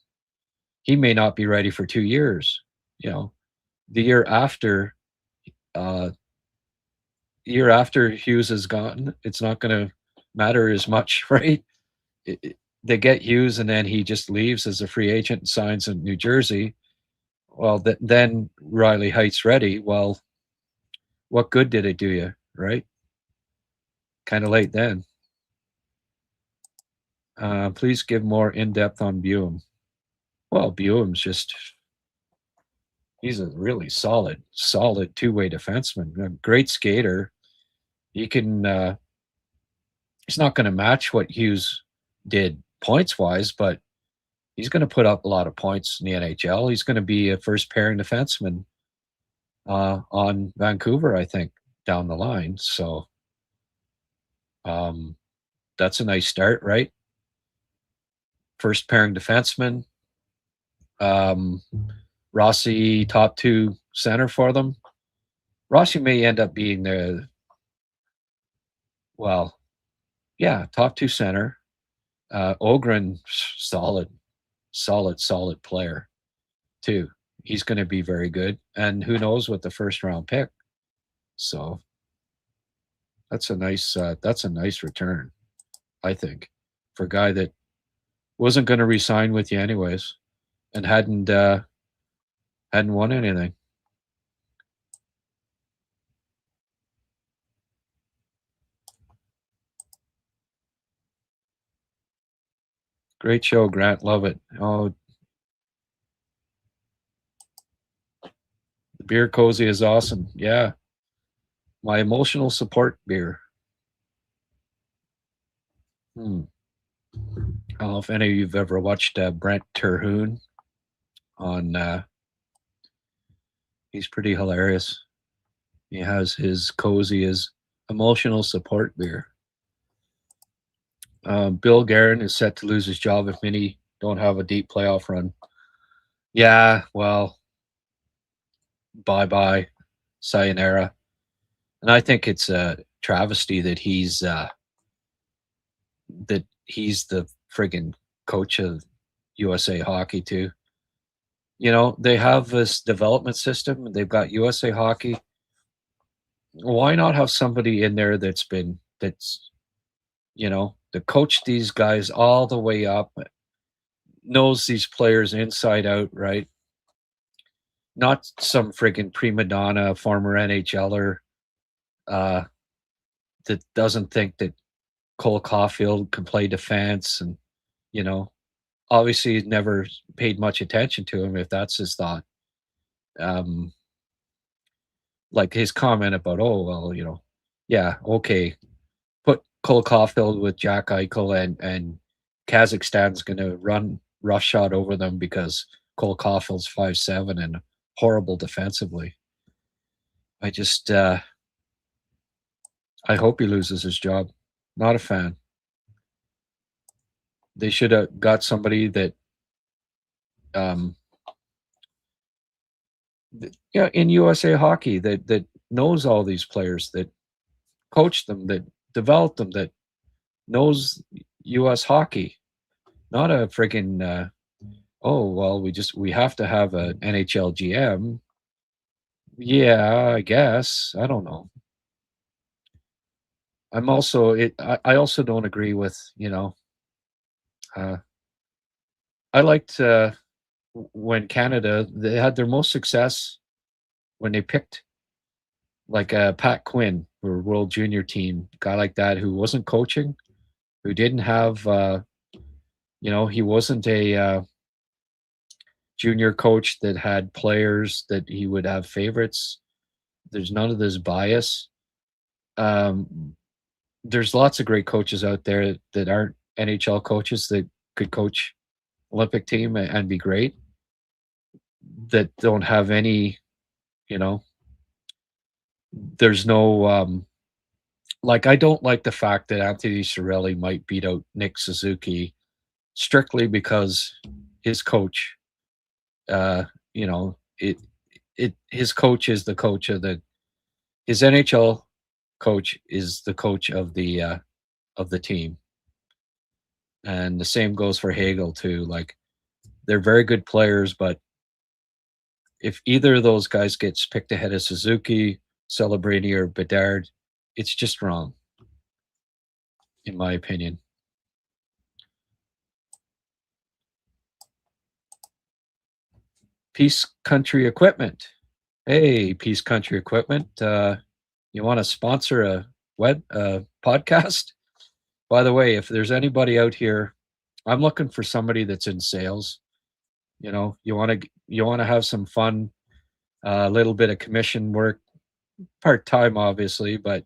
He may not be ready for 2 years. The uh, year after Hughes is gone, it's not going to matter as much, right? They get Hughes, and then he just leaves as a free agent and signs in New Jersey. Well, then Riley Height's ready. Well, what good did it do you, right? Kind of late then. Please give more in-depth on Buem. Well, Buem's he's a really solid two-way defenseman. A great skater. He can he's not going to match what Hughes did points-wise, but he's going to put up a lot of points in the NHL. He's going to be a first-pairing defenseman on Vancouver, I think, down the line. So that's a nice start, right? First-pairing defenseman. Rossi, top two center for them. Rossi may end up being top two center. Ogren, solid player too. He's going to be very good, and who knows with the first round pick. So that's a nice return, I think, for a guy that wasn't going to re-sign with you anyways, and hadn't won anything. Great show, Grant. Love it. Oh, the beer cozy is awesome. Yeah. My emotional support beer. I don't know if any of you've ever watched Brent Terhune on. He's pretty hilarious. He has his cozy as emotional support beer. Bill Guerin is set to lose his job if Mini don't have a deep playoff run. Yeah, well, bye-bye, sayonara. And I think it's a travesty that he's the friggin' coach of USA Hockey too. They have this development system. They've got USA Hockey. Why not have somebody in there that coach these guys all the way up, knows these players inside out, right? Not some friggin' prima donna former NHLer that doesn't think that Cole Caulfield can play defense, and obviously never paid much attention to him if that's his thought. Like his comment about, oh well, yeah, okay, put Cole Caulfield with Jack Eichel, and Kazakhstan's going to run roughshod over them because Cole Caulfield's 5'7" and horrible defensively. I just I hope he loses his job. Not a fan. They should have got somebody that in USA Hockey that knows all these players, that coached them, that developed them, that knows US hockey. Not a friggin' oh well, we have to have an NHL GM. Yeah, I guess. I don't know. I'm also it. I also don't agree with Uh, I liked when Canada they had their most success when they picked like Pat Quinn for World Junior Team, guy like that who wasn't coaching, who didn't have he wasn't a junior coach that had players that he would have favorites. There's none of this bias. Um, there's lots of great coaches out there that aren't NHL coaches that could coach Olympic team and be great, that don't have any, you know, there's no like I don't like the fact that Anthony Cirelli might beat out Nick Suzuki strictly because his coach uh you know it his coach is the coach of the his NHL coach is the coach of the team. And the same goes for Hagel too. Like they're very good players, but if either of those guys gets picked ahead of Suzuki, Celebrini, or Bedard, it's just wrong, in my opinion. Peace Country Equipment. Hey, Peace Country Equipment. You want to sponsor a web podcast? By the way, if there's anybody out here, I'm looking for somebody that's in sales. You want to have some fun, a little bit of commission work, part time, obviously, but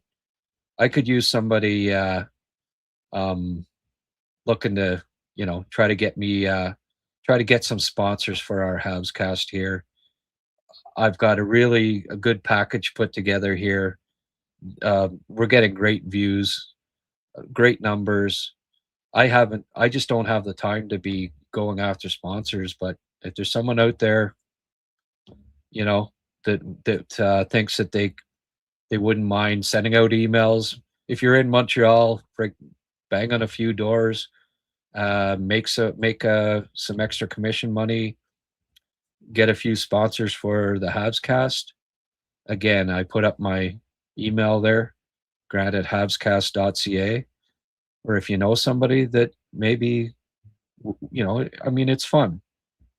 I could use somebody um, looking to try to get me try to get some sponsors for our HabsCast here. I've got a good package put together here. We're getting great views, great numbers. I just don't have the time to be going after sponsors. But if there's someone out there, you know, that thinks that they wouldn't mind sending out emails. If you're in Montreal, bang on a few doors, make some extra commission money, get a few sponsors for the HabsCast. Again, I put up my email there, grant at habscast.ca. Or if you know somebody that maybe, I mean, it's fun.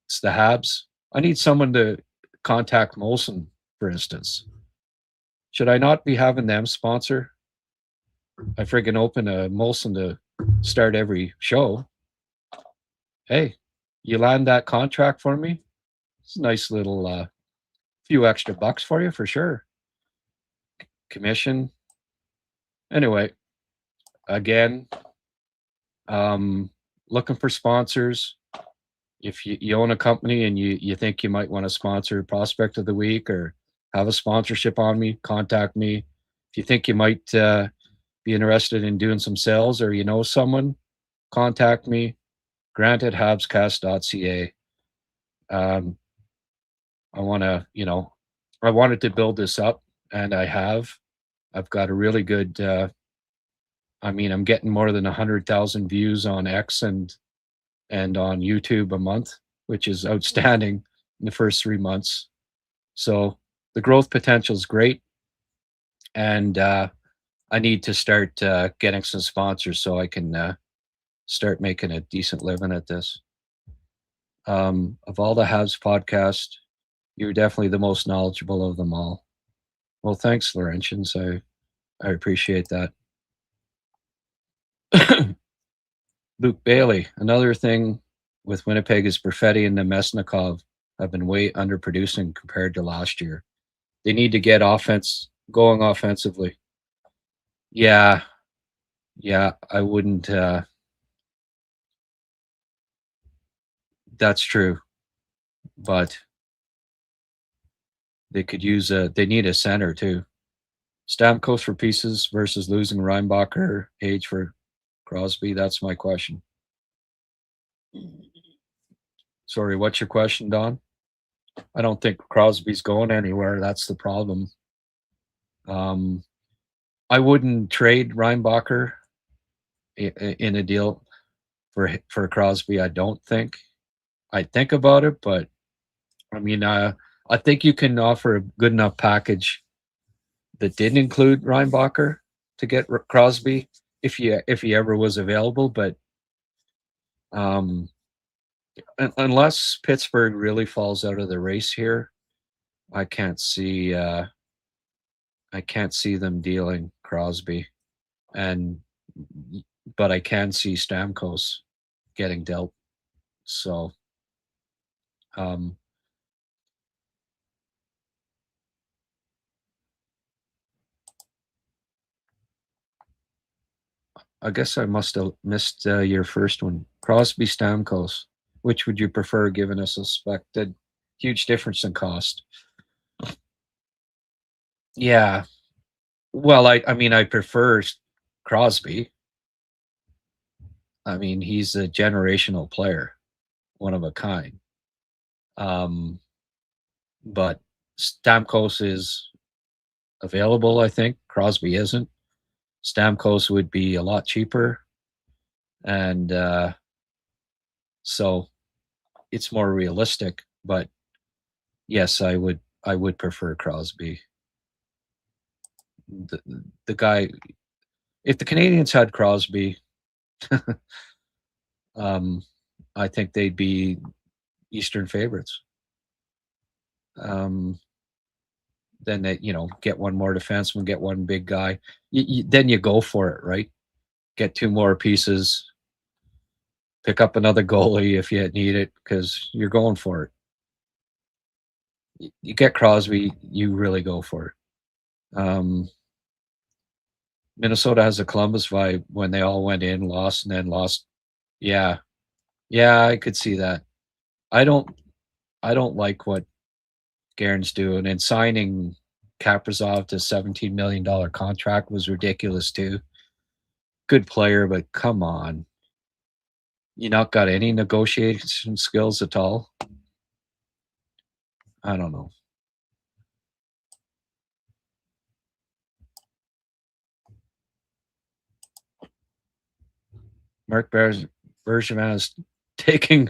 It's the Habs. I need someone to contact Molson, for instance. Should I not be having them sponsor? I friggin' open a Molson to start every show. Hey, you land that contract for me? It's a nice little few extra bucks for you for sure. Commission. Anyway, again, looking for sponsors. If you own a company and you think you might want to sponsor Prospect of the Week or have a sponsorship on me, contact me. If you think you might be interested in doing some sales or you know someone, contact me. Grant at habscast.ca. I want to, I wanted to build this up, and I have. I've got a really good. I'm getting more than 100,000 views on X and on YouTube a month, which is outstanding in the first 3 months. So the growth potential is great, and I need to start getting some sponsors so I can start making a decent living at this. Of all the Habs podcast, you're definitely the most knowledgeable of them all. Well, thanks, Laurentians. I appreciate that. Luke Bailey, another thing with Winnipeg is Perfetti and Nemesnikov have been way underproducing compared to last year. They need to get offense going offensively. Yeah, I wouldn't. That's true, but they could use they need a center too. Stamkos for pieces versus losing Reinbacher, Age for Crosby. That's my question. Sorry, what's your question, Don? I don't think Crosby's going anywhere. That's the problem. I wouldn't trade Reinbacher in a deal for Crosby. I don't think. I'd think about it, but I mean, I think you can offer a good enough package that didn't include Reinbacher to get Crosby if he ever was available. But unless Pittsburgh really falls out of the race here, I can't see them dealing Crosby, but I can see Stamkos getting dealt. So, I guess I must have missed your first one. Crosby, Stamkos. Which would you prefer, given a suspected huge difference in cost? Yeah. Well, I mean, I prefer Crosby. I mean, he's a generational player, one of a kind. But Stamkos is available, I think. Crosby isn't. Stamkos would be a lot cheaper. And so it's more realistic. But yes, I would prefer Crosby. The guy, if the Canadians had Crosby, I think they'd be Eastern favorites. Then they, get one more defenseman, get one big guy. Then you go for it, right? Get two more pieces, pick up another goalie if you need it, because you're going for it. You get Crosby, you really go for it. Minnesota has a Columbus vibe when they all went in, lost, and then lost. Yeah, I could see that. I don't like what Guerin's doing, and signing Kaprizov to $17 million contract was ridiculous too. Good player, but come on, you not got any negotiation skills at all. I don't know. Mark Bergevin is taking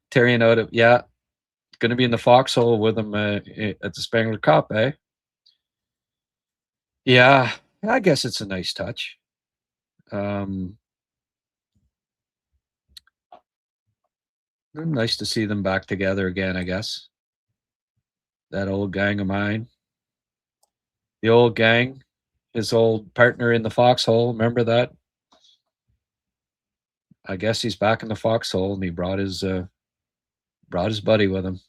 Therrien out of, going to be in the foxhole with him at the Spengler Cup, eh? Yeah, I guess it's a nice touch. Nice to see them back together again, I guess. That old gang of mine. The old gang, his old partner in the foxhole, remember that? I guess he's back in the foxhole, and he brought his buddy with him.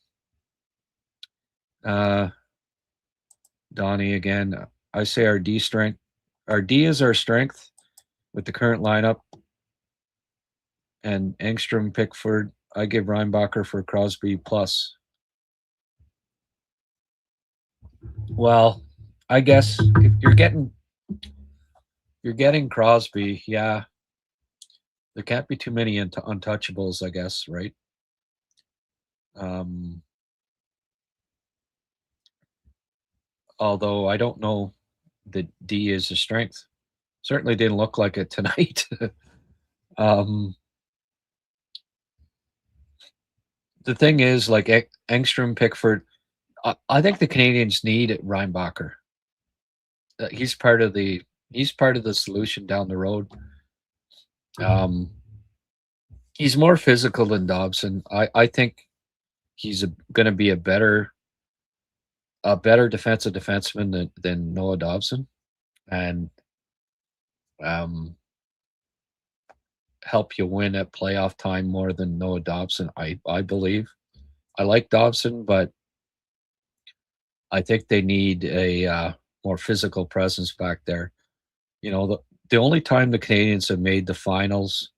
Donnie again. I say our D strength. Our D is our strength with the current lineup. And Engstrom, Pickford. I give Reinbacher for Crosby plus. Well, I guess if you're getting Crosby, yeah. There can't be too many untouchables, I guess, right? Although I don't know that D is a strength. Certainly didn't look like it tonight. The thing is, like Engstrom, Pickford, I think the Canadians need Reinbacher. He's part of the solution down the road. He's more physical than Dobson. I think he's going to be a better defensive defenseman than Noah Dobson, and help you win at playoff time more than Noah Dobson. I believe. I like Dobson, but I think they need a more physical presence back there. The only time the Canadians have made the finals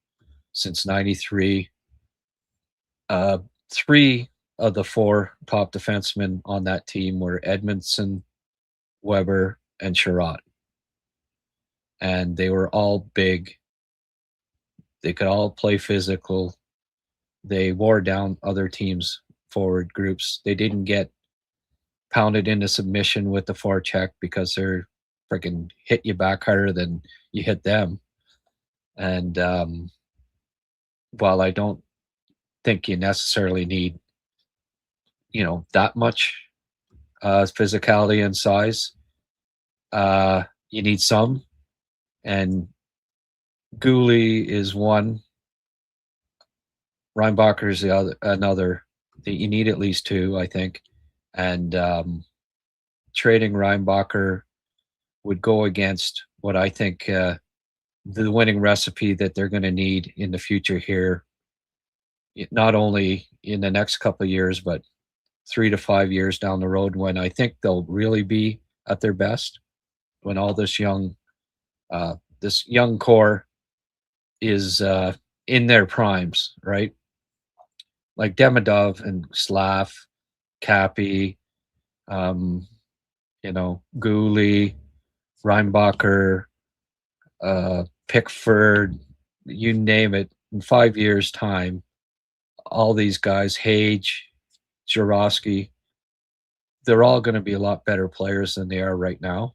since '93, 3 of the 4 top defensemen on that team were Edmondson, Weber, and Sherratt. And they were all big. They could all play physical. They wore down other teams forward groups. They didn't get pounded into submission with the forecheck because they're freaking hit you back harder than you hit them. And while I don't think you necessarily need, that much physicality and size, you need some. And Gooley is one. Reinbacher is another. You need at least two, I think. And trading Reinbacher would go against what I think the winning recipe that they're going to need in the future here, not only in the next couple of years, but 3 to 5 years down the road, when I think they'll really be at their best, when all this young core is in their primes, right? Like Demidov and Slav, Cappy, Gooley, Reinbacher, Pickford, you name it. In 5 years' time, all these guys, Hage, Jarosky, they're all going to be a lot better players than they are right now.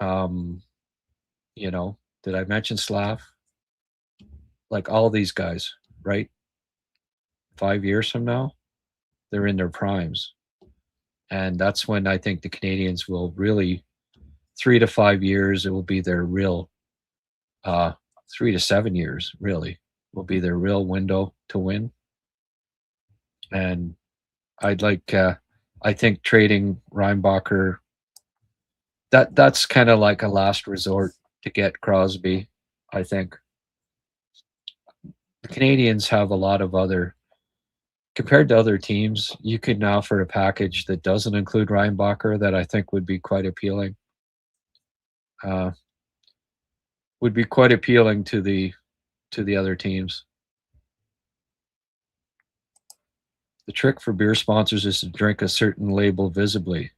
Did I mention Slav? Like all these guys, right? 5 years from now, they're in their primes. And that's when I think the Canadians will really, 3 to 5 years, it will be their real, 3 to 7 years, really, will be their real window to win. And I'd like, I think trading Reinbacher, that's kind of like a last resort to get Crosby, I think. The Canadians have a lot of other, compared to other teams, you could now offer a package that doesn't include Reinbacher that I think would be quite appealing. Would be quite appealing to the other teams. The trick for beer sponsors is to drink a certain label visibly,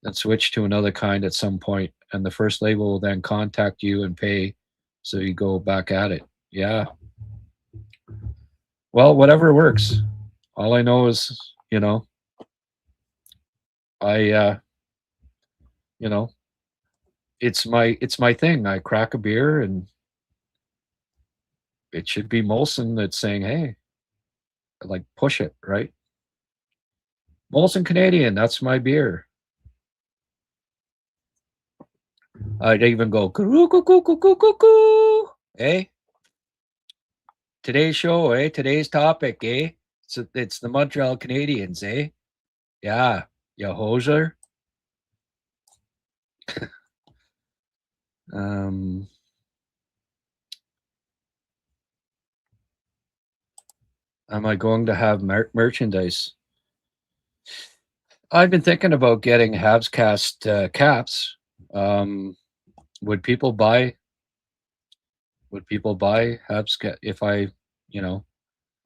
then switch to another kind at some point, and the first label will then contact you and pay, so you go back at it. Yeah. Well, whatever works. All I know is, it's my thing. I crack a beer, and it should be Molson that's saying, "Hey, like push it," right? Molson Canadian, that's my beer. I'd even go, hey, today's show, today's topic, it's the Montreal Canadiens, yeah, you hoser. Am I going to have merchandise? I've been thinking about getting HabsCast caps. Would people buy HabsCast if I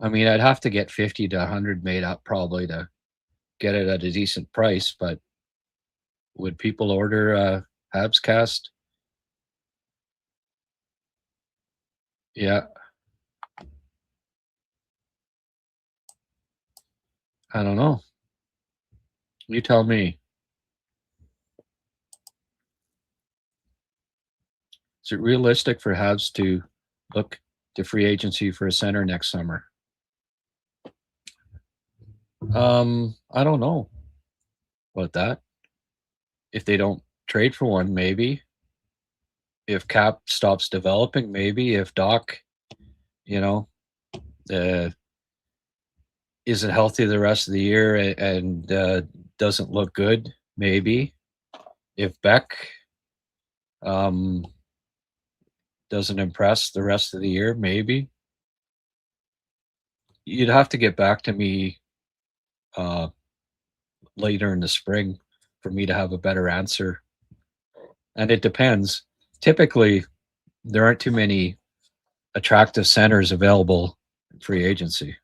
mean, I'd have to get 50 to 100 made up probably to get it at a decent price, but would people order HabsCast? Yeah. I don't know. You tell me. Is it realistic for Habs to look to free agency for a center next summer? I don't know about that. If they don't trade for one, maybe. If Cap stops developing, maybe. If Doc, isn't healthy the rest of the year and doesn't look good, maybe. If Beck doesn't impress the rest of the year, maybe. You'd have to get back to me later in the spring for me to have a better answer. And it depends. Typically, there aren't too many attractive centers available in free agency.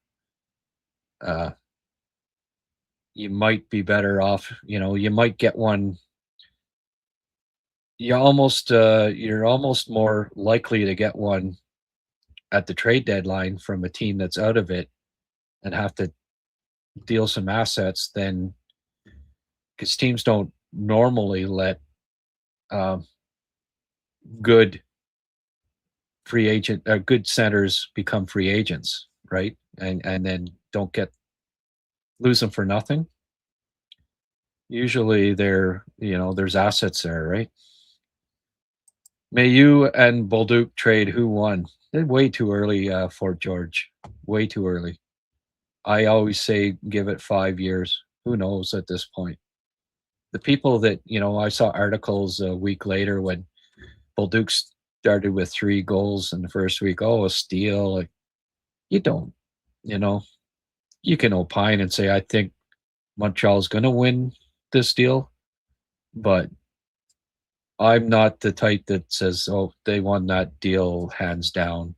You might be better off, you might get one. You're almost more likely to get one at the trade deadline from a team that's out of it and have to deal some assets, then because teams don't normally let good good centers become free agents, right? And then don't lose them for nothing. Usually there's assets there, right? Mayu and Bolduc trade, who won? They're way too early, Fort George. Way too early. I always say give it 5 years. Who knows at this point? The people that, I saw articles a week later when Bolduc started with 3 goals in the first week. Oh, a steal. Like, you don't, you can opine and say, I think Montreal's going to win this deal, but I'm not the type that says, oh, they won that deal hands down.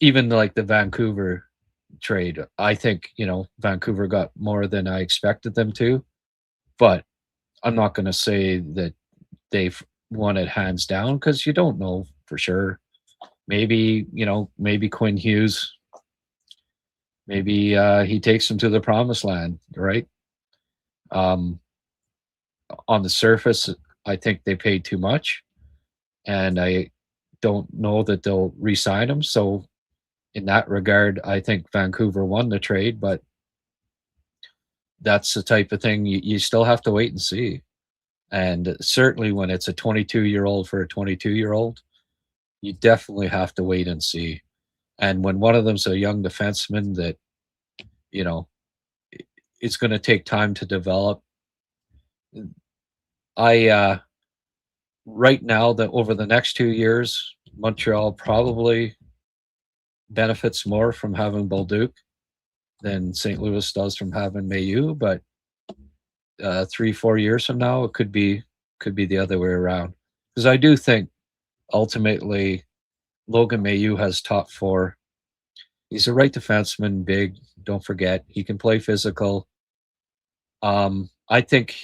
Even like the Vancouver trade, I think, Vancouver got more than I expected them to, but I'm not going to say that they've won it hands down because you don't know for sure. Maybe, maybe Quinn Hughes, maybe he takes them to the promised land, right? On the surface, I think they paid too much, and I don't know that they'll re-sign him. So in that regard, I think Vancouver won the trade, but that's the type of thing you still have to wait and see. And certainly when it's a 22-year-old for a 22-year-old, you definitely have to wait and see. And when one of them's a young defenseman that, it's going to take time to develop. Right now, that over the next 2 years, Montreal probably benefits more from having Bolduc than St. Louis does from having Mailloux, but 3-4 years from now, it could be the other way around. Because I do think ultimately Logan Mailloux has top 4. He's a right defenseman, big. Don't forget, he can play physical. I think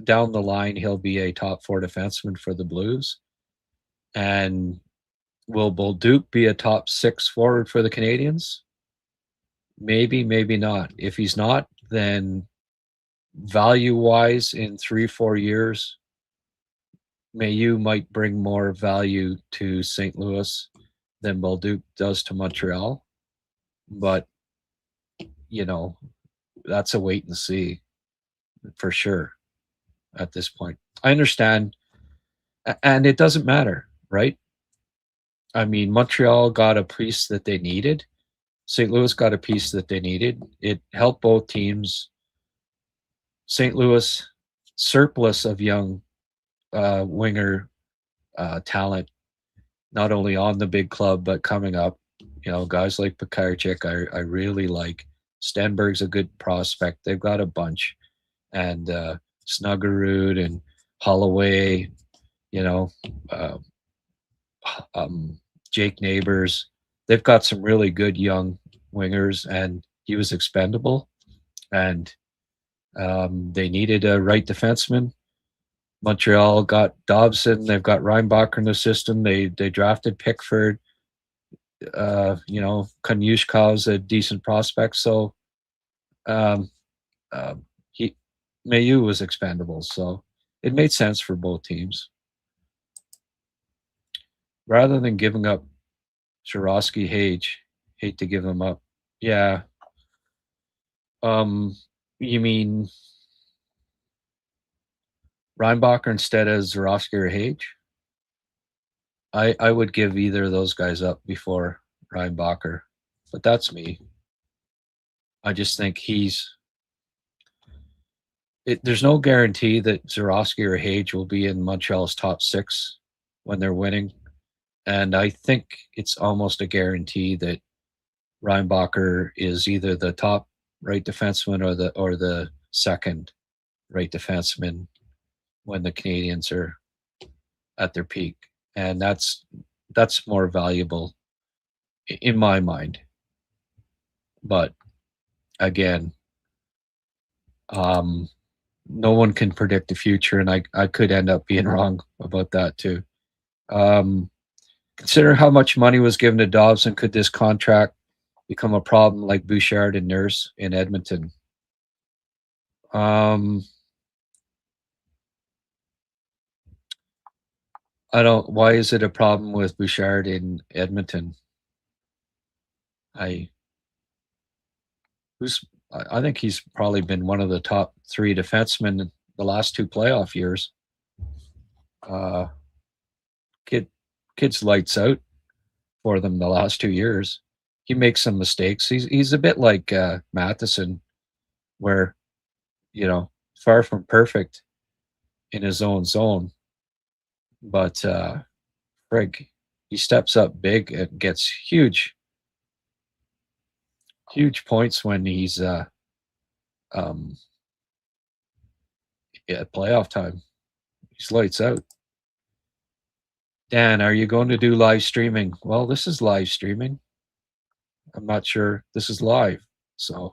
down the line he'll be a top 4 defenseman for the Blues. And will Bolduc be a top 6 forward for the Canadians? Maybe, maybe not. If he's not, then value-wise in 3-4 years, Mailloux might bring more value to St. Louis than Bolduc does to Montreal. But, that's a wait and see for sure at this point. I understand. And it doesn't matter, right? I mean, Montreal got a piece that they needed. St. Louis got a piece that they needed. It helped both teams. St. Louis surplus of young winger talent, not only on the big club but coming up. Guys like McCagg, I really like. Stenberg's a good prospect. They've got a bunch, and Snuggerud and Holloway. Jake Neighbors. They've got some really good young wingers, and he was expendable. And they needed a right defenseman. Montreal got Dobson. They've got Reinbacher in the system. They drafted Pickford. Konyushkov's a decent prospect. So Mailloux was expendable. So it made sense for both teams. Rather than giving up Swarovski, hate to give him up. Yeah. You mean Reinbacher instead of Swarovski or Hage? I would give either of those guys up before Reinbacher, but that's me. I just think there's no guarantee that Swarovski or Hage will be in Montreal's top 6 when they're winning. And I think it's almost a guarantee that Reinbacher is either the top right defenseman or the second right defenseman when the Canadians are at their peak. And that's more valuable in my mind. But again, no one can predict the future, and I could end up being wrong about that too. Consider how much money was given to Dobson. Could this contract become a problem like Bouchard and Nurse in Edmonton? I don't. Why is it a problem with Bouchard in Edmonton? I who's I think he's probably been one of the top 3 defensemen in the last 2 playoff years. Kid's lights out for them the last 2 years. He makes some mistakes. He's a bit like Matheson, where far from perfect in his own zone, but frig, he steps up big and gets huge points when he's at playoff time. He's lights out. Dan, are you going to do live streaming? Well, this is live streaming. I'm not sure. This is live, so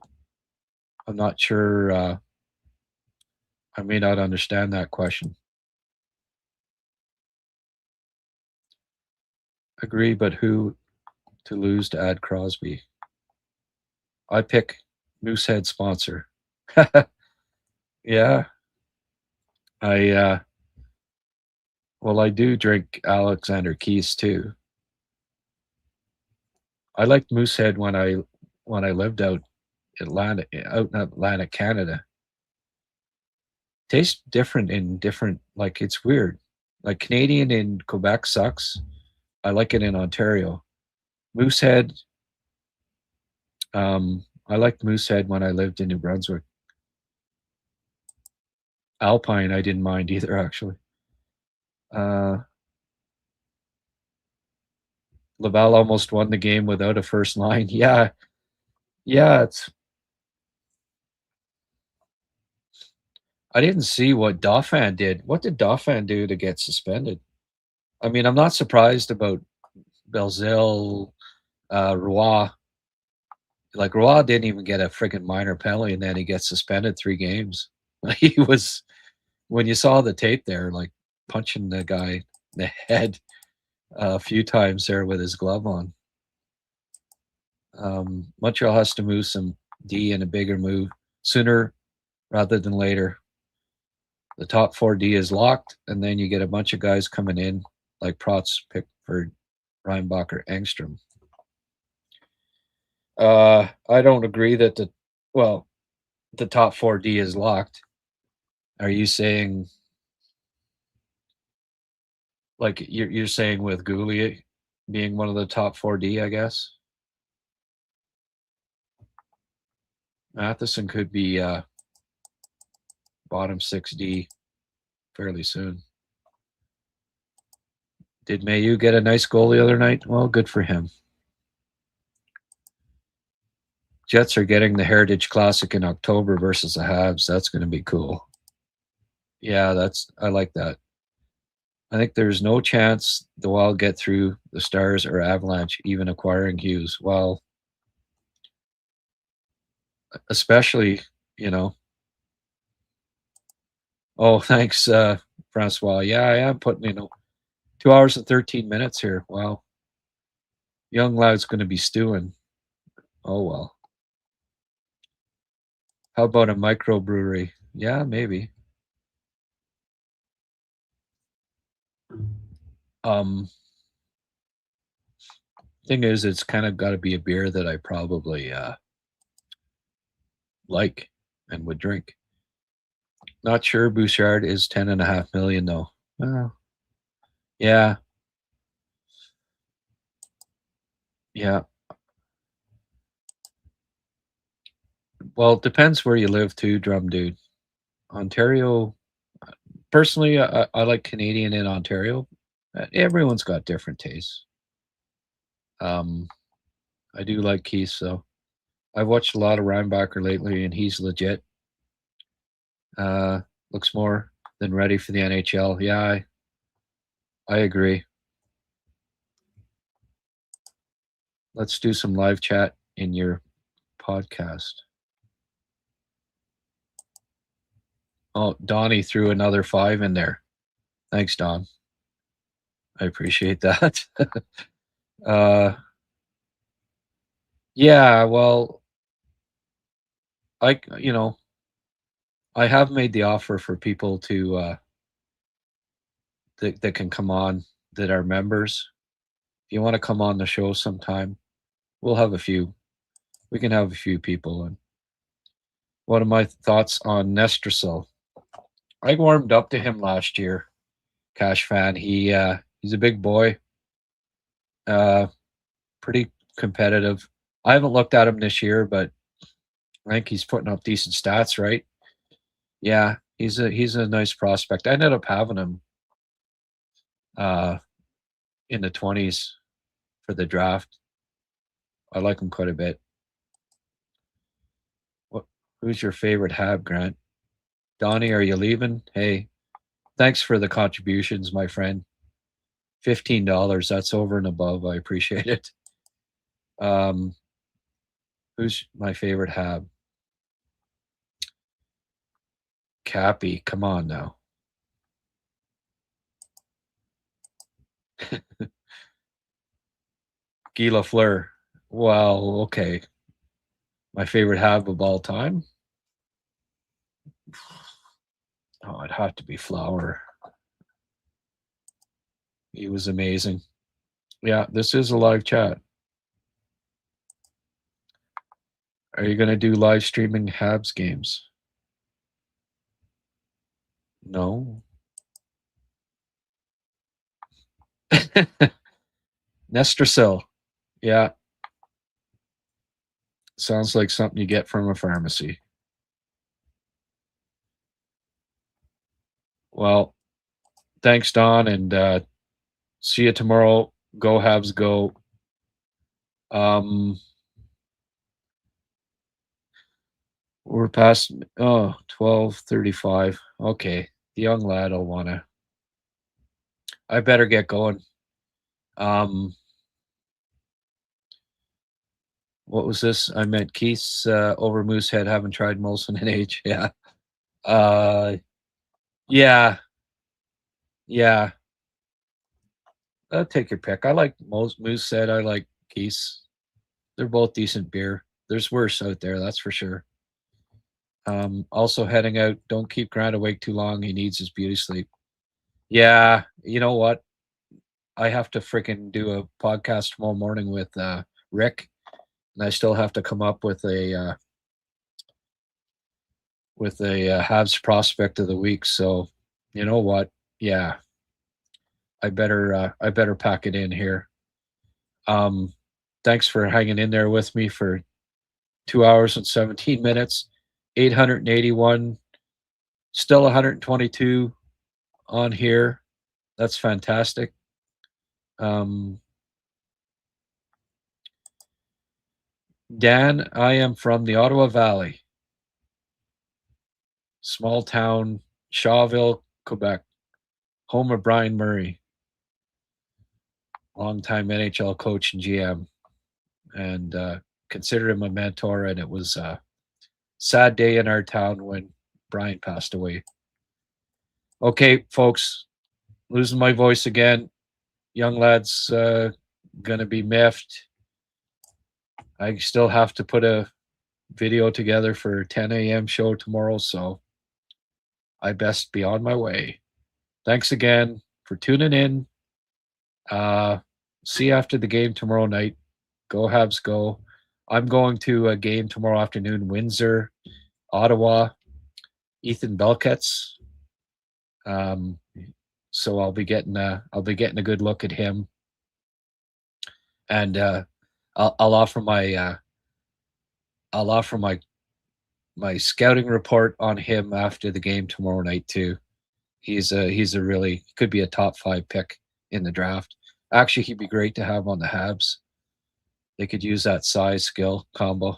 I'm not sure. I may not understand that question. Agree, but who to lose to add Crosby? I pick Moosehead sponsor. Yeah. I do drink Alexander Keys too. I liked Moosehead when I lived out in Atlantic, Canada. Tastes different in different, like, it's weird. Like, Canadian in Quebec sucks. I like it in Ontario. Moosehead, I liked Moosehead when I lived in New Brunswick. Alpine, I didn't mind either, actually. Laval almost won the game without a first line. Yeah, I didn't see what Dauphin did. What did Dauphin do to get suspended? I mean, I'm not surprised about Belzile, Roy. Like, Roy didn't even get a freaking minor penalty, and then he gets suspended 3 games. He was, when you saw the tape there, like, punching the guy in the head a few times there with his glove on. Montreal has to move some D in a bigger move sooner rather than later. The top 4D is locked, and then you get a bunch of guys coming in like Protz, Pickford, Reinbacher, Engstrom. I don't agree that the top 4D is locked. Are you saying, like, you're saying with Goulet being one of the top 4D, I guess? Matheson could be bottom 6D fairly soon. Did Mayu get a nice goal the other night? Well, good for him. Jets are getting the Heritage Classic in October versus the Habs. That's going to be cool. Yeah, I like that. I think there's no chance the Wild get through the Stars or Avalanche, even acquiring Hughes. Well, especially, Oh, thanks, Francois. Yeah, I am putting 2 hours and 13 minutes here. Wow. Young Loud's going to be stewing. Oh, well. How about a microbrewery? Yeah, maybe. Thing is, it's kind of got to be a beer that I probably like and would drink. Not sure Bouchard is 10.5 million though. Yeah. Yeah. Well, it depends where you live too, Drum Dude. Ontario, personally, I like Canadian in Ontario. Everyone's got different tastes. I do like Keith, so I've watched a lot of Reinbacher lately, and he's legit. Looks more than ready for the NHL. Yeah, I agree. Let's do some live chat in your podcast. Oh, Donnie threw another 5 in there. Thanks, Don. I appreciate that. Yeah, well, I I have made the offer for people to that can come on that are members. If you want to come on the show sometime, we'll have a few. We can have a few people. And what are my thoughts on Nestrasil? I warmed up to him last year. Cash fan. He's a big boy. Uh, Pretty competitive. I haven't looked at him this year, but I think he's putting up decent stats, right? Yeah, he's a nice prospect. I ended up having him uh, in the 20s for the draft. I like him quite a bit. What? Who's your favorite Hab, Grant? Donnie, are you leaving? Hey, thanks for the contributions, my friend. $15. That's over and above. I appreciate it. Um, who's my favorite Hab? Cappy, come on now. Guy Lafleur. Well, okay. My favorite Hab of all time? Oh, it'd have to be Flower. He was amazing. Yeah, this is a live chat. Are you going to do live streaming Habs games? No. Nestrasil. Yeah. Sounds like something you get from a pharmacy. Well, thanks, Don, and see you tomorrow. Go Habs, go. We're past 12:35. Okay. The young lad will wanna. I better get going. What was this? I meant Keith's over Moosehead. Haven't tried Molson in age. Yeah. Uh yeah. Yeah. Take your pick. I like Moosehead. I like Keith's. They're both decent beer. There's worse out there, that's for sure. Also heading out. Don't keep Grant awake too long. He needs his beauty sleep. Yeah, you know what? I have to freaking do a podcast tomorrow morning with Rick, and I still have to come up with a Habs prospect of the week. So, you know what? Yeah, I better pack it in here. Thanks for hanging in there with me for 2 hours and 17 minutes. 881, still 122 on here. That's fantastic. Dan, I am from the Ottawa Valley, small town, Shawville, Quebec, home of Brian Murray, longtime NHL coach and GM, and consider him a mentor. And it was a sad day in our town when Brian passed away. Okay, folks, losing my voice again. Young lad's gonna be miffed. I still have to put a video together for 10 a.m. show tomorrow, so I best be on my way. Thanks again for tuning in. See you after the game tomorrow night. Go Habs, go. I'm going to a game tomorrow afternoon, Windsor, Ottawa, Ethan Belkets. So I'll be getting a good look at him, and I'll offer my scouting report on him after the game tomorrow night too. He's a really could be a top 5 pick in the draft. Actually, he'd be great to have on the Habs. They could use that size skill combo.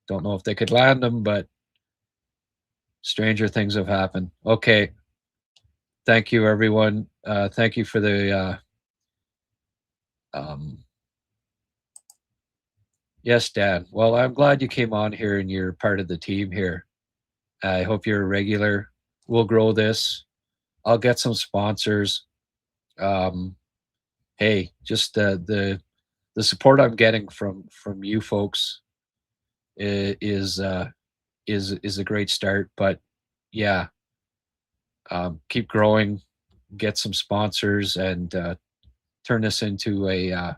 Don't know if they could land him, but stranger things have happened. Okay. Thank you, everyone. Thank you for the yes, Dan. Well, I'm glad you came on here and you're part of the team here. I hope you're a regular. We'll grow this. I'll get some sponsors. Hey, just the the support I'm getting from you folks is a great start. But yeah, keep growing, get some sponsors, and turn this into a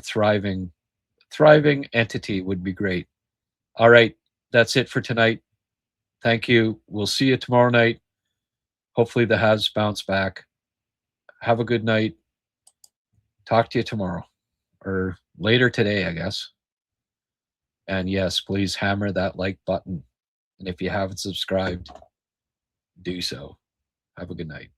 thriving entity would be great. All right, that's it for tonight. Thank you. We'll see you tomorrow night. Hopefully the Habs bounce back. Have a good night. Talk to you tomorrow or later today, I guess. And yes, please hammer that like button. And if you haven't subscribed, do so. Have a good night.